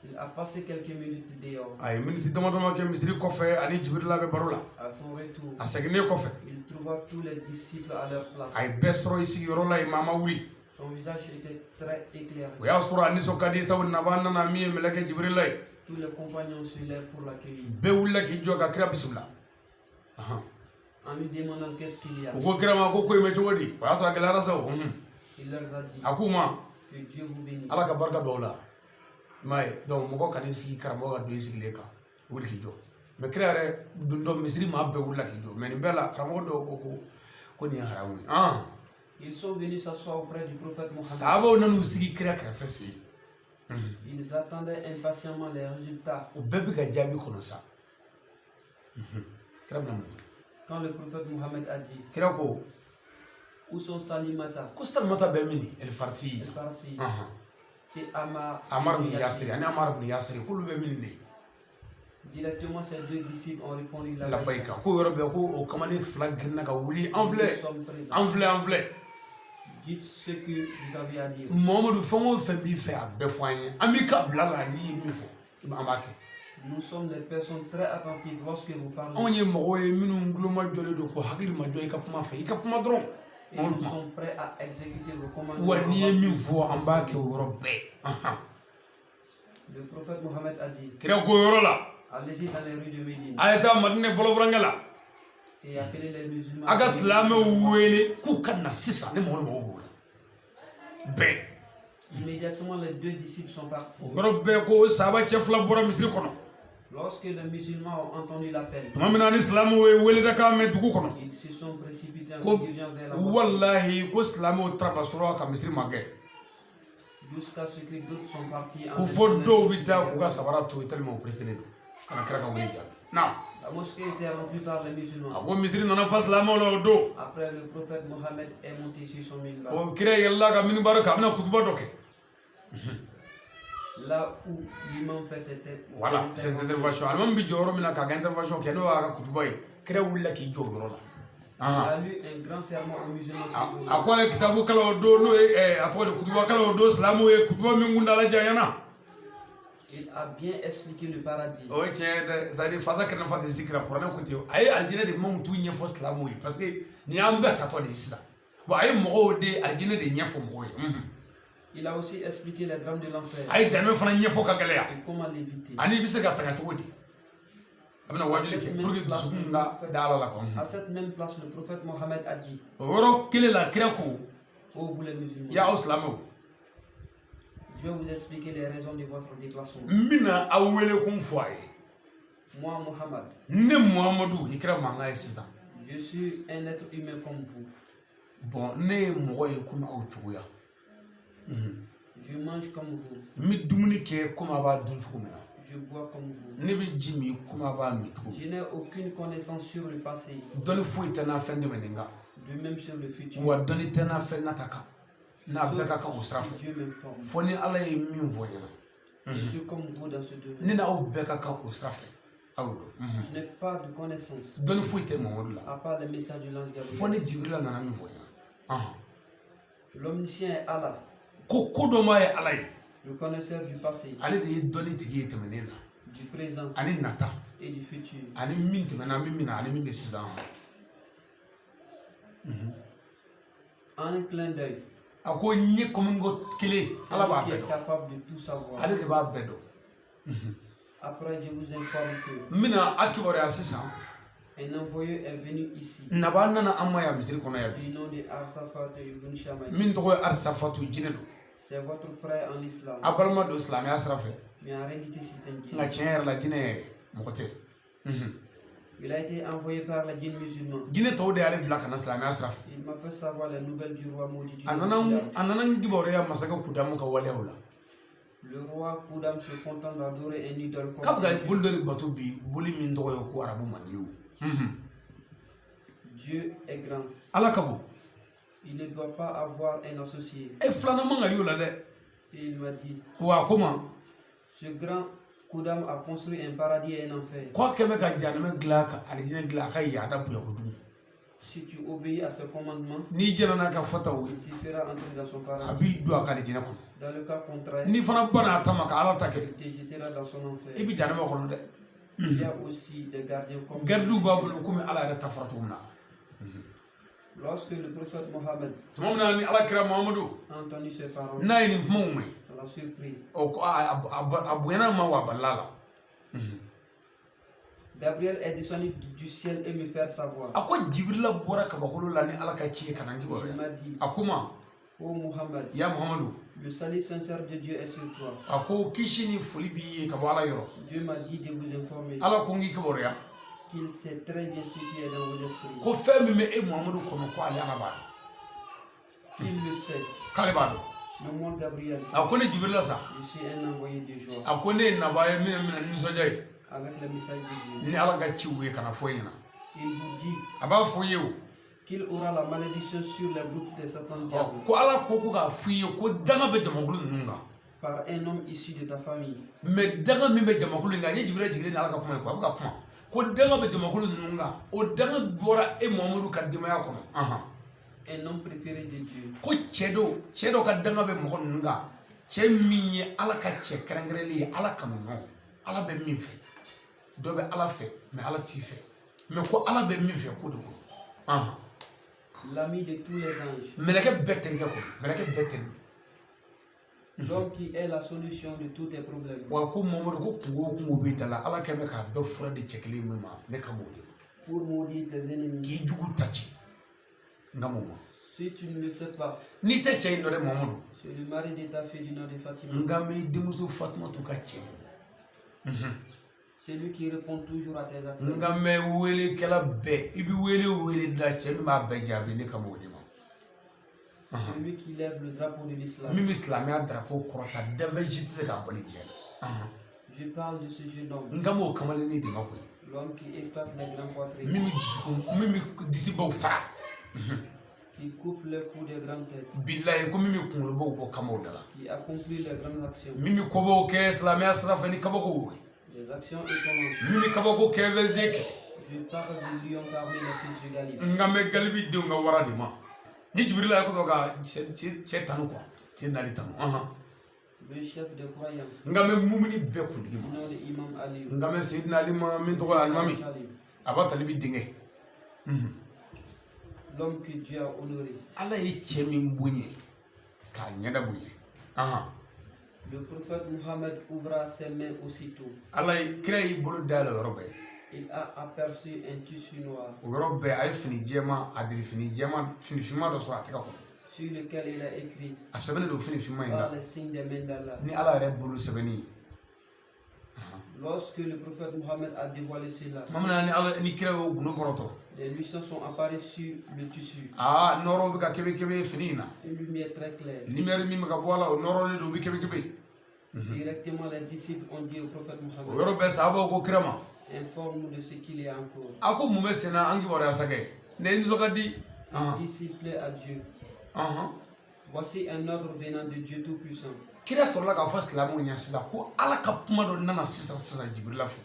Il a passé quelques minutes dehors. a ye miniti damadama kɛ misiri kɔfɛ ani jibirila bɛ baro la À son retour, a seginnen kɔfɛ il trouva tous les disciples à leur place. a ye bɛɛ sɔrɔ i sigiyɔrɔ la imaama wuli Son visage était très éclairé. o y'a sɔrɔ a nisɔn ka di sabu naba nana min ye mɛlɛkɛ jibirila ye Tous les compagnons se lèvent pour l'accueillir. bɛɛ wulila k'i jɔ ka kira bisimila ahan En lui demandant qu'est-ce qu'il y a, o ko kira ma ko ko in bɛ cogo di o y'a sɔrɔ a gɛlɛyara sa o il leur a dit a k'u ma que Dieu vous bénisse. ala ka barika dɔw la i m'a ye donc mɔgɔ kan'i sigi karamɔgɔ ka don i sigilen kan wuli k'i jɔ mɛ kira yɛrɛ don dɔ misiri maa bɛɛ wulila k'i jɔ mɛ nin bɛɛ la karamɔgɔ dɔw ko nin ye haramu ye Ils sont venus s'asseoir auprès du prophète Mohammed. sahabaw nan'u sigi kira kɛrɛfɛ sen Ils attendaient impatiemment les résultats. o bɛɛ bɛ ka jaabi kɔnɔ sa kira bɛna mun Quand le prophète Mohammed a dit kira ko où sont Salimata, ko salimata bɛ min el farisi El Farsi et amar bin ibn yasiri ani amar bin yasiri k'olu bɛ min de Directement, ces deux disciples ont répondu labayika ko yɔrɔ bɛɛ ko o kamalen fila girinna ka wuli an filɛ Nous sommes présents. an filɛ Dites ce que vous avez à dire. mamadu fɛn o fɛn b'i fɛ a bɛɛ fɔ an ye an b'i ka bila la n'i ye min fɔ an b'a kɛ Nous sommes des personnes très attentives lorsque vous parlez. anw ye mɔgɔw ye minnu tulo ma jɔlen don ko hakili ma jɔ i ka kuma fɛ i ka kuma dɔrɔn Et nous sommes prêts à exécuter vos commandements. wa n'i ye min fɔ an b'a kɛ o yɔrɔ bɛɛ Le prophète Mohammed a dit kira ko o yɔrɔ la allez-y dans les rues de Médine a ye taa madinɛ bɔlɔfurankɛ la et appelez les musulmans. a ka silamɛw wele k'u ka na sisan ni mɔgɔ b'o la bɛɛ Immédiatement, les deux disciples sont partis. o yɔrɔ bɛɛ ko sahaba cɛ fila bɔra misiri kɔnɔ Lorsque les musulmans ont entendu l'appel, tuma min na ni silamɛw ye weledakan mɛn dugu kɔnɔ ils se sont précipités en ko se dirigeant vers la mosquée walahi ko silamɛw taara ka sɔrɔ ka misiri ma kɛ jusqu'à ce que d'autres sont partis. en ko fo se dɔw bɛ dirigeant taa vers k'u la ka sabara to yen tellement o preselen don kana kira ka wele jaabi na La mosquée était remplie par les a musulmans. ko misiri nana fa silamɛw la o don Après, le prophète Mohammed est monté sur son minbar. o kira yɛlɛla ka minibaro kan a bɛna kutuba dɔ kɛ Là où l'imam fait voilà cette intervention alimami bɛ jɔ yɔrɔ min na k'a ka intervention kɛ n'o y'a ka kutuba ye kira wulila k'i jɔ o yɔrɔ la il a lu un grand sermon aux musulmans. ce a ko a ye kitabu kalan o don n'o ye a tɔgɔ de kutuba kalan o don silamɛw ye kutuba min kuntala janyana Il a bien expliqué le paradis. o ye tiɲɛ ye dɛ c'est à dire fasa kɛnɛ fa tɛ sikira kuranɛ ko ten a ye alijinɛ de man t'u ɲɛfɔ silamɛw ye parce que nin y'an bɛɛ satɔ de ye sisan bon a ye mɔgɔw de alijinɛ de ɲɛfɔ mɔgɔw ye Il a aussi expliqué les drames de l'enfer a ye janmɛ fana ɲɛfɔ ka gɛlɛya et comment l'éviter. ani i bɛ se ka tanga cogo di a bɛna wajuli kɛ pour que dusukun ka da ala la À cette même place, le prophète Mohammed a dit o yɔrɔ kelen la kira ko ô vous les musulmans, ya aw silamɛw je vais vous expliquer les raisons de votre déplacement. n bɛna aw wele kun fɔ a ye Moi, Mohammed, ne muhamadu ni kira mankan ye sisan je suis un être humain comme vous. bon ne ye mɔgɔ ye komi aw cogoya Je mange comme vous. n bɛ dumuni kɛ komi a b'a dun cogo min na Je bois comme vous. ne bɛ ji min komi a b'a min cogo min Je n'ai aucune connaissance sur le passé, dɔnni foyi tɛ n na fɛn tɛmɛnen kan de même sur le futur. wa dɔnni tɛ n na fɛn nata kan n'a bɛɛ ka kan o sira Si fɛ Dieu m'informe. fo ni ala ye min fɔ n ɲɛna Je suis comme vous dans ce domaine. ne n'aw bɛɛ ka kan o sira fɛ aw dɔn Je n'ai pas de connaissance, dɔnni foyi tɛ mamadu la à part les messages de l'ange fo Gabriel. ni jibirila nana min fɔ n ɲɛna L'omniscient est Allah, ko dɔ ma ye ala ye le connaisseur du passé, ale de ye dɔnni tigi ye tɛmɛnen na du présent ani nata et du futur. ani min tɛmɛna min mina ani min bɛ sisan En un clin d'œil, a ko n ye komi ko kelen c'est ala lui b'a qui bɛɛ est dɔn capable de tout savoir. ale de b'a bɛɛ dɔn Après, je vous informe que n bɛna a kibaruya sisan un envoyé est venu ici, naba nana an ma yan misiri kɔnɔ yan bi du nom de Arsafat ibn Shamay. min tɔgɔ ye arisafatu jinɛ don C'est votre frère en l'islam, a balima don silamɛya sira fɛ mais en réalité, c'est un nka djinn. tiɲɛ yɛrɛ la jinɛ mɔgɔ tɛ Il a été envoyé par la djinn musulman. Jinne tɔw de y'ale bila ka na silamɛya sira fɛ. Il m'a fait savoir les nouvelles du roi maudit du A nana kibaruya masakɛ Kudamu ka waleyaw la. Le roi Koudam se contente d'adorer un idole K'a bɛ ka comme boli dɔ de bato bi boli min tɔgɔ ye ko arabu maniyu. Dieu est grand. Ala ka bon. Il ne doit pas avoir un associé. Filanan man ka y'o la dɛ. Et il m'a dit, Wa ko ma ce grand Koudam a construit un paradis et un enfer. ko a kɛ bɛ ka janɛmɛ dilan ka alijinɛ dilan a ka yaada bonya kojugu. Si tu obéis à ce commandement, N'i jɛna n'a ka fɔtaw ye tu feras entrer dans son a paradis. b'i don a ka alijinɛ kɔnɔ. Dans le cas contraire, N'i fana banna a ta ma ka Ala ta kɛ il te jettera dans son i enfer. bɛ janɛmɛ kɔnɔ dɛ. Il y a aussi des gardiens comme Garidiw b'a bolo komi Ala yɛrɛ ta fɔra cogo min na. lorsque le prophète Mohammed Tuma min na ni Ala kira Muhamadu a entendu ces paroles, n'a ye nin kumaw mɛn ça l'a surpris. a bonyana ma wa a balila la. Gabriel est descendu du ciel et me faire savoir. A ko Jibirila bɔra kabakolo la ni Ala ka ci ye ka na n Il kibaruya. m'a dit, A ko ma ô Mohammed, ya Muhamadu le salut sincère de Dieu est sur toi. a ko kisi ni foli b'i ye ka bɔ Ala yɔrɔ. Dieu m'a dit de vous informer Ala ko n k'i kibaruya qu'il sait très bien ce qui est dans vos esprits. ko fɛn min bɛ e Muhamadu kɔnɔ ko ale Ala b'a dɔn Qu'il le sait. k'ale b'a dɔn. Mais moi, Gabriel, A ko ne Jibirila sa je suis un envoyé de joie a ko ne ye naba ye min bɛna nisɔndiya ye avec le message de Dieu. ni Ala ka ciw ye ka na fɔ e ɲɛna. Il vous dit A b'a fɔ i ye o qu'il aura la malédiction sur les groupes de Satan diable ko Ala ko k'a fɔ i ye ko danga bɛ jamakulu ninnu kan. par un homme issu de ta famille. Mais danga min bɛ jamakulu in kan n ye Jibirila jigilen ni Ala ka kuma ye ko a bɛ ka kuma ko danga bɛ jamakulu ninnu kan o danga bɔra e Muhamadu ka denbaya kɔnɔ. Un homme préféré de Dieu. Ko cɛ dɔ ka danga bɛ mɔgɔ ninnu kan cɛ min ye Ala ka cɛ kɛrɛnkɛrɛnlen ye Ala kanu ɲɔgɔn Ala bɛ min fɛ dɔ bɛ Ala fɛ mais Ala t'i fɛ mais ko Ala bɛ min fɛ ko de ko. L'ami de tous les anges. Mɛlɛkɛ bɛɛ terikɛ ko mɛlɛkɛ bɛɛ terikɛ. L'homme qui est la solution de tous tes problèmes. Wa ko Muhamadu ko kungo o kungo b'i da la Ala kɛ bɛ k'a bɛɛ fura di cɛ kelen min ma ne ka m'o de ma. Pour maudire tes ennemis. K'i jugu ta ci n ka m'o ma. Si tu ne le sais pas, N'i tɛ cɛ in dɔ dɛ Muhamadu c'est le mari de ta fille du nom de Fatima. n ka mɛ denmuso Fatumatu ka cɛ. C'est lui qui répond toujours à tes appels. n ka mɛ welekɛla bɛɛ i bɛ wele da cɛ min b'a bɛɛ jaabi ne ka m'o de ma. C'est lui qui lève le drapeau de l'islam. Min bɛ silamɛya drapeau kɔrɔta dɛfɛnsi tɛ se k'a bali diɲɛ na. Je parle de ce jeune homme, n ka m'o kamalennin de ma koyi l'homme qui éclate les grands poitrines, min bɛ disibaw fara qui coupe les coups des grandes têtes, bilayi ko min bɛ kunkolobaw bɔ kamaw da la qui accomplit les grandes actions, min bɛ kobaw kɛ silamɛya sira fɛ ni kabakow ye des actions étonnantes. min bɛ kabako kɛ fɛn kɛ Je parle du lion parmi les fils de Galilée. n ka mɛ galibi denw ka wara de ma ni Jibirila ye ko ka cɛ tanu quoi cɛ nali tanu Le chef des croyants, n ka mɛ mumini bɛɛ kuntigi du ma nom de Imam Ali. n ka mɛ Seyidina Ali ma min tɔgɔ ye Alimami a b'a talibi denkɛ. L'homme que Dieu a honoré. Ala ye cɛ min bonya k'a ɲɛda bonya. Le prophète Mohammed ouvra ses mains aussitôt. Ala ye kira y'i bolo dayɛlɛ o yɔrɔ bɛɛ. Il a aperçu un tissu noir O yɔrɔ bɛɛ a ye fini jɛma a diri fini jɛma fini finman dɔ sɔrɔ a tɛgɛ kɔnɔ. sur lequel il a écrit A sɛbɛnnen don fini finman in par kan les signes des mains d'Allah. ni Ala yɛrɛ bolo sɛbɛnni ye. Lorsque le prophète Mohammed a dévoilé cela, Tuma min na ni kira y'o gundo kɔrɔtɔ. des luisants sont apparus sur le tissu. Nɔrɔw bɛ ka kebe fini in na. Une lumière très claire. Lumière min bɛ ka bɔ a la o nɔrɔlen don o bɛ kebe. Directement, les disciples ont dit au prophète O Mohammed, yɔrɔ bɛɛ sahabaw ko kira ma. informe-nous de ce qu'il y a encore. A ko mun bɛ sen na an kibaruya sakɛ ne nisɔn ka di. Il s'il plaît à Dieu. Voici un ordre venant de Dieu Tout-Puissant. Kira sɔrɔla k'a fɔ silamɛw ɲɛ sisan ko Ala ka kuma dɔ nana sisan Jibirila fɛ.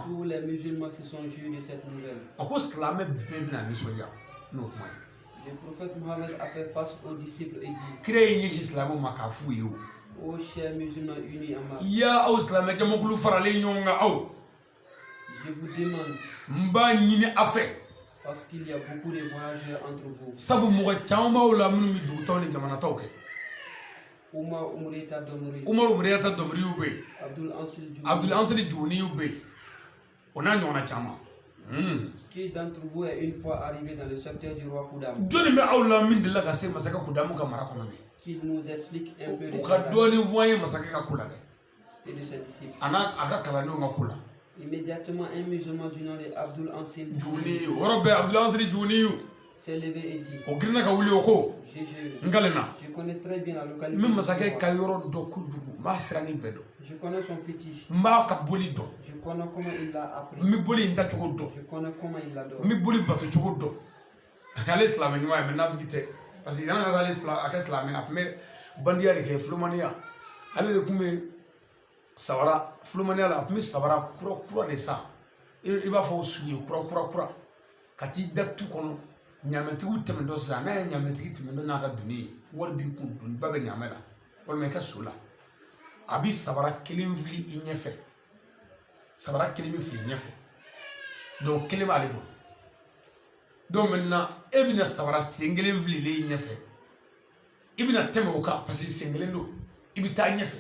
Tous les musulmans se sont joués de cette nouvelle. A ko silamɛ bɛɛ bɛna nisɔndiya n'o kuma ye. Le prophète Mohammed a fait face aux disciples et dit, Kira y'i ɲɛsin silamɛw ma k'a f'u ye o. ô chers musulmans unis en masse, Ya aw silamɛ jamakulu faralen ɲɔgɔn kan aw. je vous demande, N b'a ɲini a fɛ. parce qu'il y a beaucoup de voyageurs entre vous, Sabu mɔgɔ caman b'aw la minnu bɛ dugutaw ni jamanataw kɛ. Oumar Umreta Domri, Umaru Muriyata Domriyu bɛ yen. Abdul Ansil Djouf, Abdul Ansari Juniyu bɛ yen. O n'a ɲɔgɔnna caman. qui d'entre vous est une fois arrivé dans le secteur du roi Koudam, Jɔnni bɛ aw la min delila ka se masakɛ Kudamu ka mara kɔnɔ bi? qu'il nous explique un peu de O ka sa dɔɔni fɔ an ye masakɛ ka ko la dɛ. et de ses disciples. A ka kalandenw ka ko la. Immédiatement, un musulman du nom de Abdul Ansil juni worobe Abdul Ansari juni s'est levé et dit o girna ka wuli o ko je ngalena connais très bien la localité. min masake ka yoro do kujugu ma sirani bedo Je connais son fétiche. mba ka boli do Je connais comment il l'a appris. mi boli nda cogo do Je connais comment il l'adore. mi boli bato cogo do ale islam ni ma me navigite parce que yana ale islam aka islam a me bandiya de ke flumania ale de kume sawara flumania la me sawara kura de sa i b'a fɔ suye kura kati datu kono nyametigu temendo sa na nyametigu temendo na ka duni wari bi kun dun ba be nyamela walma ka sula abi sabara kelen fili i ɲɛfɛ sabara kelen mi fili ɲɛfɛ donc kelen b'ale bolo donc maintenant e bɛna sabara sen kelen fililen i ɲɛfɛ i bɛna tɛmɛ o kan parce que sen kelen don i bɛ taa ɲɛfɛ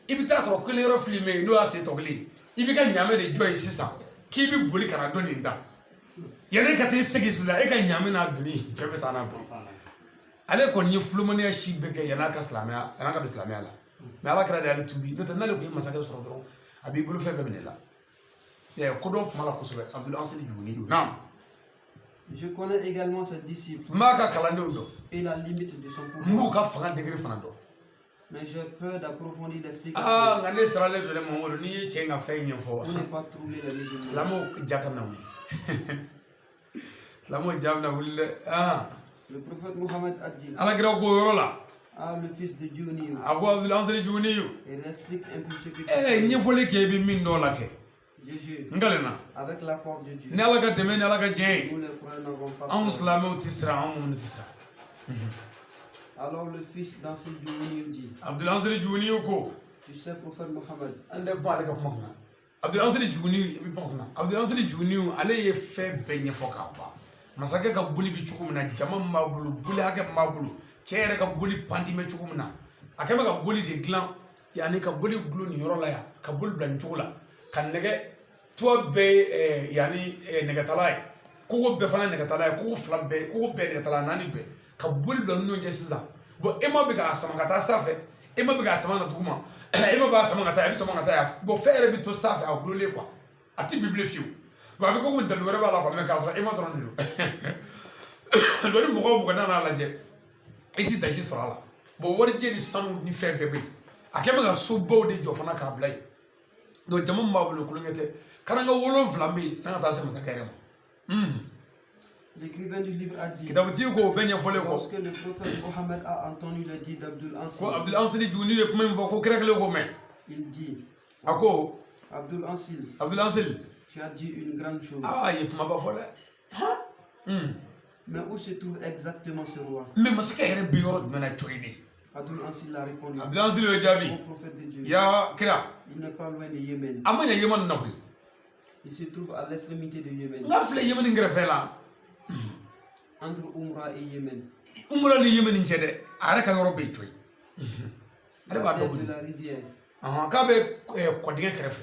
i bɛ taa sɔrɔ kelen yɔrɔ fililen n'o y'a sen tɔ kelen i bɛ ka ɲaamɛ de jɔ yen sisan k'i bɛ boli ka na dɔ nin da yanni ka taa segi sisan e ka ɲaamɛ n'a donni cɛ bɛ taa n'a bɔ ale kɔni ye fulomaniya si bɛɛ kɛ yan'a ka silamɛya yan'a ka don silamɛya la mais ala kɛra de ale tubi n'o tɛ n'ale kun ye masakɛ sɔrɔ dɔrɔn a b'i bolo fɛn bɛɛ minɛ la kodɔn kuma la kosɛbɛ Abdul Ansari juguni naam. Je connais également ses disciples n b'a ka kalandenw dɔn et la limite de son n b'u pouvoir. ka fanga degré fana dɔn Mais j'ai peur d'approfondir l'explication nka ne saralen don dɛ Mamadu n'i ye cɛ in ka fɛn ɲɛfɔ pour ne pas troubler les musulmans. silamɛw ja ka na wuli silamɛw ja bɛna wuli dɛ Le prophète Mohammed a dit alakira ko o yɔrɔ la le fils de Dieu a ko Abdul Ansari juguni et explique un peu ce que tu ɲɛfɔli kɛ i bɛ min dɔ la kɛ Je jure, n kalenna avec l'accord de Dieu, ni ala ka dɛmɛ ni ala ka diɲɛ ye nous les croyants n'avons pas anw peur. silamɛw tɛ siran anw minnu tɛ siran Alors le fils d'Ansil Diouni dit Abdul Ansari juguni ko Tu sais, prophète Mohammed, an tɛ ban ale ka kuma kunna Abdul Ansari juguni i bɛ ban kunna Abdul Ansari juguni ale ye fɛn bɛɛ ɲɛfɔ k'a ban masakɛ ka boli bɛ cogo min na jama min b'a bolo boli hakɛ min b'a bolo cɛ yɛrɛ ka boli pandi bɛ cogo min na a kɛn bɛ ka boli de dilan yanni ka boli gulon nin yɔrɔ la yan ka boli bila nin cogo la ka nɛgɛ tuwa bɛɛ ye yanni nɛgɛtala ye kogo bɛɛ fana nɛgɛtala ye kogo fila bɛɛ kogo bɛɛ nɛgɛtala naani bɛɛ ka boli bila ɲɔgɔn cɛ sisan bon e ma bɛ k'a sama ka taa sanfɛ e ma bɛ k'a sama na duguma e ma b'a sama ka taa e bɛ sama ka taa yan bon fɛn yɛrɛ bɛ to sanfɛ a gulolen quoi a tɛ bibile fiyewu bon a bɛ ko dalu wɛrɛ b'a la quoi mais k'a sɔrɔ e ma dɔrɔn de don donc ni mɔgɔ o mɔgɔ nana lajɛ e tɛ daji sɔrɔ a la bon warijɛ ni sanu ni fɛn bɛɛ bɛ yen a kɛn bɛ ka sobaw de jɔ fana k'a bila yen donc jama min b'a bolo kulonkɛ tɛ karanga 7 bɛ yen san ka taa se masakɛ yɛrɛ ma l'écrivain du livre a dit kitabutigi ko o bɛɛ ɲɛfɔlen kɔ lorsque le prophète Mohammed a entendu le dit d'Abdul ko Ansil, Abdul Ansari juguni ye kuma min fɔ ko kira kelen ko mɛn il dit a ko Abdul Ansil, Abdul Ansari tu as dit une grande chose. a ye kumaba fɔ dɛ Mais où se trouve exactement ce roi? mais masakɛ yɛrɛ bɛ yɔrɔ jumɛn na cogo de Abdul Ansil a répondu Abdul Ansari ye jaabi au prophète de Dieu. ya kira Il n'est pas loin de Yémen. a ma ɲɛ Yemeni na koyi Il se trouve à l'extrémité de Yémen, n ka filɛ Yemeni kɛrɛfɛ la entre Umra et Yémen. umra ni Yemeni cɛ dɛ a yɛrɛ ka yɔrɔ bɛ yen coyi ale La b'a tête dɔn de la rivière. k'a bɛ kɔdingɛ kɛrɛfɛ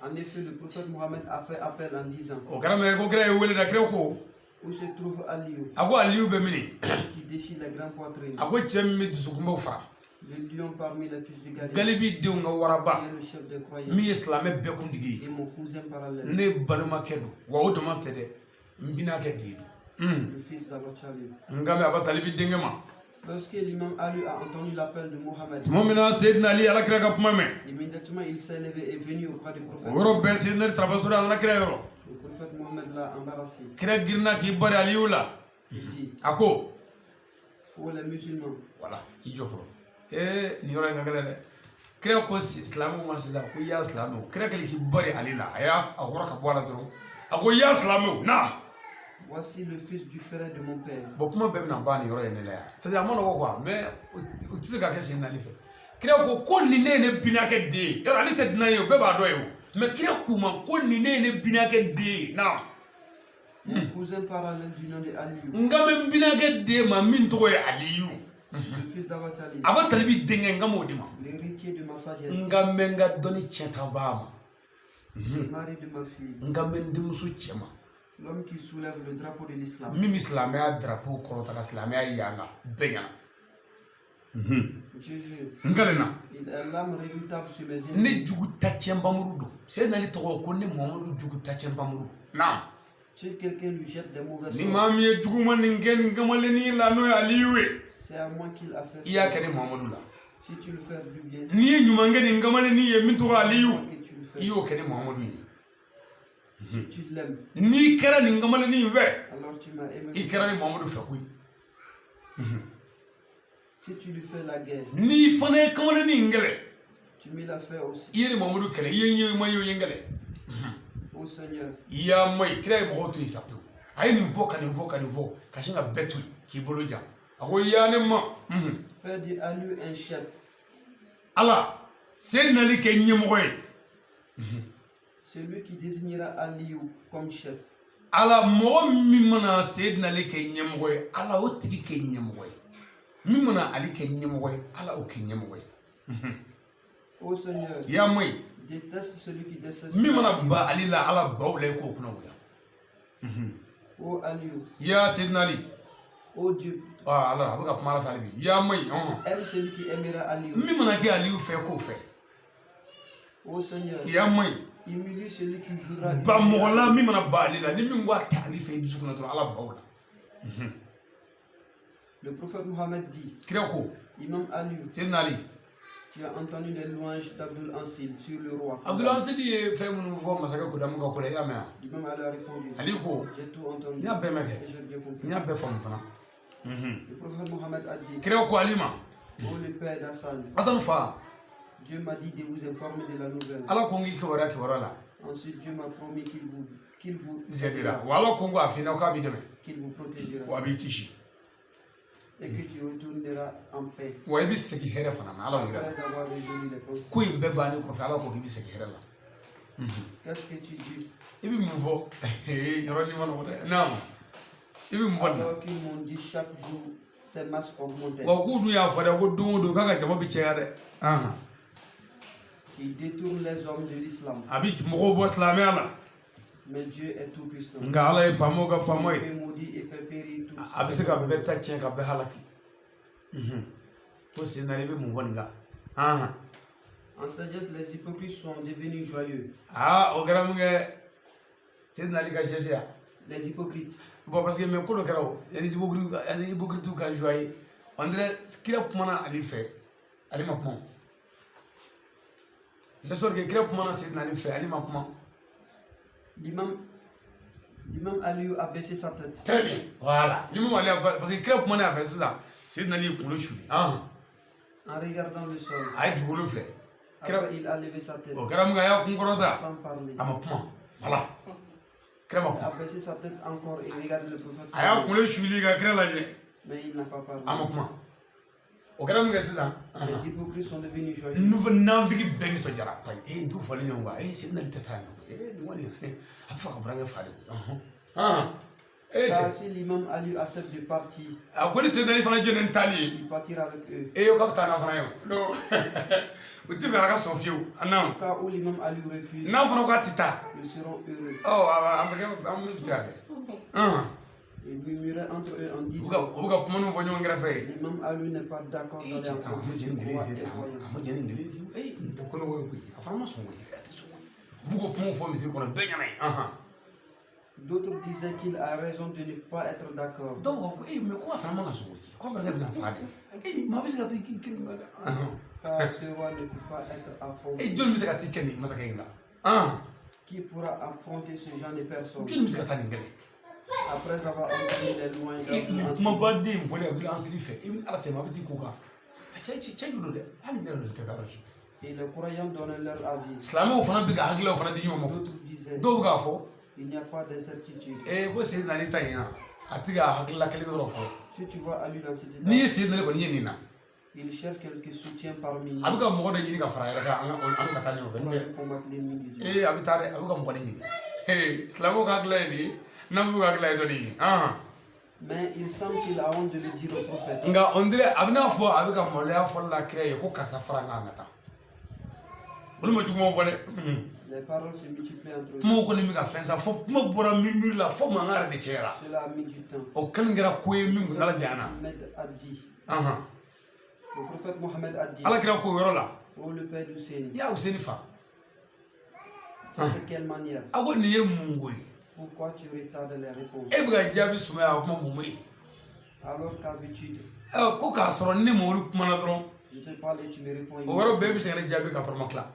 En effet, le prophète Mohammed a fait appel en disant o kɛra mɛ ko kira ye wele da kira ko où se trouve Aliou a ko Aliyu bɛ mini qui déchire les grandes poitrines. a ko cɛ min bɛ dusukunbɛw fara Le lion parmi les fils du Galilée, galibi denw ka waraba qui est le chef des croyants, min ye silamɛ bɛɛ kuntigi et ye mon cousin parallèle, ne balimakɛ don wa o dama tɛ dɛ n binakɛ den don le fils d'Abachalim. nka mɛ a ba talibi denkɛ ma Lorsque l'imam Ali a entendu l'appel de Mohammed, tuma min na Seyidina Ali ala kira ka kuma mɛn immédiatement il s'est levé et venu auprès du o prophète. yɔrɔ bɛɛ Seyidina Ali tarabasore a nana kira yɔrɔ Le prophète Mohammed l'a embarrassé. kira girinna k'i bari Aliyu la Il dit a ko pour les musulmans, wala i jɔ fɔlɔ nin yɔrɔ in ka gɛlɛn dɛ kira ko silamɛw ma sisan ko i y'a silamɛw kira kɛlen k'i bari ale la a y'a wɔrɔ ka bɔ a la dɔrɔn a ko i y'a silamɛw na voici le fils du frère de mon père. bon kuma bɛɛ bɛna ban nin yɔrɔ in de la yan c'est à dire a ma nɔgɔ quoi mais o tɛ se ka kɛ Seyidina Ali fɛ kira ko nin ne ye ne binakɛ den ye yɔrɔ ale tɛ dunan ye o bɛɛ b'a dɔn ye o mais kira k'u ma ko nin ne ye ne binakɛ den ye na Mon cousin parallèle du nom de Aliou, n ka bɛ n binakɛ den ma min tɔgɔ ye Aliyu le fils d'Abachalim, a bɛ talibi denkɛ n ka m'o di ma l'héritier de ma sagesse, n ka mɛ n ka dɔnni tiɲɛta b'a ma le mari de ma fille, n ka mɛ n denmuso cɛ ma l'homme qui soulève le drapeau de l'islam. min bɛ silamɛya drapeau kɔrɔta ka silamɛya yan kan bɛɛ ɲɛna Je jure. ngalena Il est l'âme redoutable sur mes ne ennemis. jugu tacen bamuru do Seydina Ali tɔgɔ ko ne Muhammadu jugu tacen bamuru naam Si quelqu'un lui jette des mauvais ni sorts, maa min ye juguma nin kɛ nin kamalennin la n'o ye aliyu ye c'est à moi qu'il a fait i y'a ça. kɛ ne Muhammadu la Si tu le fais du bien, n'i ye ɲuman kɛ nin kamalennin ye min tɔgɔ aliyu que tu le i fais. y'o kɛ ne Muhammadu ye Si tu l'aimes, n'i kɛra nin kamalennin fɛ alors tu m'as aimé. i kɛra ne Muhammadu fɛ koyi Si tu lui fais la guerre, n'i fana ye kamalennin kɛlɛ tu me l'as fait aussi. i ye ne Muhammadu kɛlɛ i ye n ye ma ye o ye n kɛlɛ Ô Seigneur, i y'a ma ye kira ye mɔgɔw to yen sa pewu a ye nin fɔ ka nin fɔ ka nin fɔ ka sin ka bɛɛ to yen k'i bolo jan a ko yaa ne ma fais de Aliou un chef, ala Seydina Ali kɛ ɲɛmɔgɔ ye celui qui désignera Aliou comme chef. ala mɔgɔ min mana Seydina Ali kɛ ɲɛmɔgɔ ye ala o tigi kɛ ɲɛmɔgɔ ye min mana Ali kɛ ɲɛmɔgɔ ye ala o kɛ ɲɛmɔgɔ ye Ô Seigneur, i y'a ma ye déteste celui qui déteste. min mana ba Ali la ala baw la i k'o kunna wuya Ô Aliou, i y'a Seydina Ali ô Dieu, ala a bɛ ka kuma ala fɛ hali bi i y'a ma ye aime celui qui aimera Aliou. min mana kɛ Aliyu fɛ k'o fɛ Ô Seigneur, i y'a ma ye humilie celui qui voudra. ba mɔgɔ la min mana ba Ali la ni min ko a ta Ali fɛ i dusu kunna dɔrɔn ala baw la Le prophète Mohammed dit, kira ko Imam Aliou, Seydina Ali tu as entendu les louanges d'Abdul Ansil sur le roi. Abdoulaye Sidi ye fɛn minnu fɔ masakɛ Kudamu ka ko la i y'a mɛn wa L'imam Ali a répondu, Ali ko j'ai tout entendu. n y'a bɛɛ mɛn Et kɛ j'ai bien compris. n y'a bɛɛ faamu fana Le prophète Mohammed a dit, kira ko Ali ma ô le père d'Hassan, Hassan fa Dieu m'a dit de vous informer de la nouvelle. ala ko n k'i kibaruya kibaruya la Ensuite, Dieu m'a promis qu'il vous zɛdira wa ala ko n ko a finna k'a b'i dɛmɛ qu'il vous protégera wa a b'i kisi et que tu retourneras en paix wa i bɛ segin hɛrɛ fana na ala y'o yira après avoir résolu les pensées. ko in bɛɛ bannen kɔfɛ ala ko k'i bɛ segin hɛrɛ la Qu'est-ce que tu dis i bɛ mun fɔ yɔrɔ ni ma nɔgɔ dɛ naam i bɛ mun fɔ nin na alors qu'ils m'ont dit chaque jour ces masses augmentaient. wa k'u dun y'a fɔ dɛ ko don o don k'a ka jama bɛ caya dɛ Ils détournent les hommes de l'islam. a bɛ mɔgɔw bɔ silamɛya la Mais Dieu est tout puissant. nka ala ye faamaw ka faama Il ye fait maudit et fait périr tout. a bɛ se ka bɛɛ ta tiɲɛ ka bɛɛ halaki ko Seydina Ali i bɛ mun fɔ nin kan En sagesse, les hypocrites sont devenus joyeux. o kɛra mun kɛ Seydina Ali ka sɛsi ya Les hypocrites. bon parce que mais ko dɔ kɛra o yanni hypocrite ka joie ye on dirait kira kumana Ali fɛ Ali ma kuma c'est sûr que kira kumana Seydina Ali fɛ Ali ma kuma L'imam Aliou a baissé sa tête. très bien voilà l'imam Ali parce que kira kumana a fɛ sisan Seydina Ali ye kunkolo suli En regardant le sol. a ye dugukolo filɛ Après, il a levé sa tête. o kɛra mun kɛ a y'a kun kɔrɔta Sans parler. a ma kuma voilà kira ma Il a kuma baissé sa tête encore et regardé le prophète. a y'a kunkolo suli ka kira lajɛ Mais il n'a pas parlé. a ma kuma o kɛra mun kɛ sisan Les hypocrites sont devenus joyeux. nafigi bɛɛ nisɔndiyara payi nin t'u fɔlen ɲɔgɔn kan Seydina Ali tɛ taa nin nin kɔni a bɛ fɛ ka burankɛ fa de Car cɛ si l'imam Aliou accepte de partir, a ko ni Seydina Ali fana jɛna ni taali ye il partira avec eux. k'a bɛ taa n'a fana ye o u tɛ fɛ a ka sɔn fiyewu a na Au cas où l'imam Aliou refuse, n'a fana k'a tɛ taa ils seront heureux. an bɛ se ka kɛ Ils murmuraient entre eux en u disant, bɛ ka kuma ninnu fɔ ɲɔgɔn kɛrɛfɛ ye l'imam Aliou n'est pas d'accord dans les a enfants ma de jɛ ce ni roi ngele et a voyant. ma jɛ ni ngele nin tɛ ko nɔgɔ ye koyi a fana ma sɔn koyi a tɛ sɔn u b'u ka kumaw fɔ misiri kɔnɔ bɛɛ ɲɛna ye D'autres disaient qu'il a raison de ne pas être d'accord. dɔw ko mais ko a fana man ka sɔn o cɛ ko an bɛrɛ bɛna fa de maa bɛ se ka taa kini ka Car ce roi ne peut pas être affronté. jɔnni bɛ se ka taa kɛ nin masakɛ in na Qui pourra affronter ce genre de personnes jɔnni bɛ se ka taa nin kɛlɛ après avoir entendu les louanges d'Abdul kuma Ansil? ba den fɔli a bɛ an sigi fɛ i bɛ ala cɛ ma a bɛ t'i ko kan cɛ ju don dɛ hali ne yɛrɛ de tɛ taa yɔrɔ si Et les croyants donnaient leur avis. silamɛw fana bɛ ka hakililaw fana di ɲɔgɔn ma D'autres disaient, dɔw bɛ k'a fɔ il n'y a pas d'incertitude. ko Seydina Ali ta yen na a tɛ ka hakilila kelen dɔrɔn fɔ Si tu vois Aliou dans cet n'i ye état, Seydina Ali kɔni ye nin na il cherche quelques soutiens parmi nous a bɛ ka mɔgɔ dɔ ɲini ka fara a yɛrɛ kan an ka taa ɲɔgɔn fɛ pour n'o tɛ aller combattre l'ennemi de Dieu. a bɛ taa dɛ a bɛ ka mɔgɔ de ɲini silamɛw ka hakilila ye nin ye n'an b'u ka hakilila ye dɔ de ye Mais il semble qu'il a honte de le dire au prophète. nka on dirait a bɛ n'a fɔ a bɛ ka maloya fɔli la kira ye ko karisa fara n kan ka taa olu ma jugumanw fɔ dɛ Les paroles se multiplient entre eux. kumaw kɔni bɛ ka fɛn san fo kuma bɔra miiri la fo mankan yɛrɛ de cɛyara Cela a mis du temps. o kɛlen kɛra ko ye min kun ala janyana Ahmed a dit, Le prophète Mohammed a dit, ala kira ko yɔrɔ la ô le père d'Hussein, ya Hussein fa de quelle manière? a ko nin ye mun ko ye Pourquoi tu retardes les réponses? e bɛ ka jaabi sumaya a kuma mun ye Alors qu'habitude, ko k'a sɔrɔ ni mɔgɔlu kumana dɔrɔn je te parle et tu me réponds. o yɔrɔ bɛɛ bɛ se ka ne jaabi k'a sɔrɔ ma tila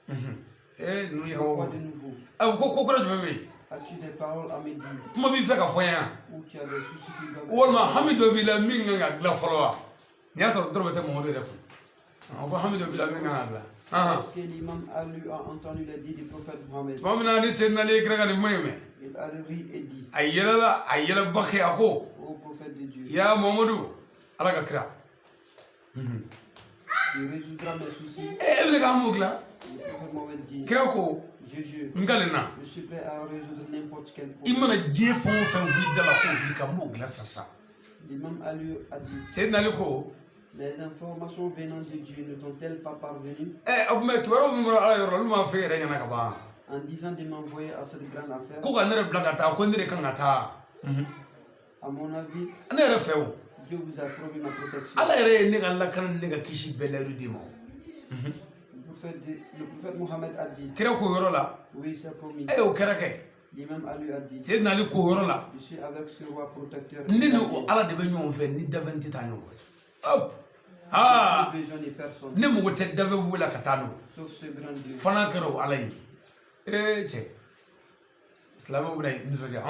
ninnu ye ka Pourquoi bɔ de nouveau? ko kɔrɔ jumɛn bɛ yen As-tu des paroles à me dire? kuma b'i fɛ ka fɔ n ye yan Ou tu as des soucis qui doivent... walima hami dɔ b'i la min kan ka dilan fɔlɔ wa n'i y'a sɔrɔ dɔrɔn bɛ tɛ mɔgɔlu yɛrɛ kun ko hami dɔ b'i la min kan ka dilan Lorsque l'imam Ali a entendu les dits du prophète Mohammed, tuma min na ni Seydina Ali ye kira ka nin kuma in mɛn il a ri et dit, a yɛlɛla a yɛlɛba kɛ a ko ô prophète de Dieu, ya Mamadu ala ka kira tu résoudras mes soucis. e bɛ k'an m'o dilan Le prophète Mohammed dit, kira ko je jure, n kale na je suis prêt à résoudre n'importe quel i problème. mana diɲɛ fɛn o fɛn f'i da la k'o wuli ka m'o dilan sisan L'imam Ali a dit, Seydina Ali ko les informations venant de Dieu ne t'ont-elles pas parvenu o tuma kibaruyaw min bɔra ala yɔrɔ la olu m'a fɔ e yɛrɛ ɲɛna ka ban en disant de m'envoyer à cette grande affaire? ko ka ne yɛrɛ bila ka taa ko ne de kan ka taa À mon avis, ne yɛrɛ fɛ o Dieu vous a promis ma protection. ala yɛrɛ ye ne ka lakana ni ne ka kisi bɛɛ layidu di ma o Le prophète Mohammed a dit, kira ko yɔrɔ la oui, c'est promis. o kɛra kɛ L'imam Ali a dit, Seydina Ali ko yɔrɔ la je suis avec ce roi protecteur. ne ni Il a o dit, ala de bɛ ɲɔgɔn fɛ ni dafɛn tɛ taa ɲɔgɔn fɛ hop je n'ai besoin de personne, ne mago tɛ dafɛn foyi la ka taa n'o sauf ce grand Dieu. fana kɛra o ala ye cɛ silamɛw bɛna nisɔndiya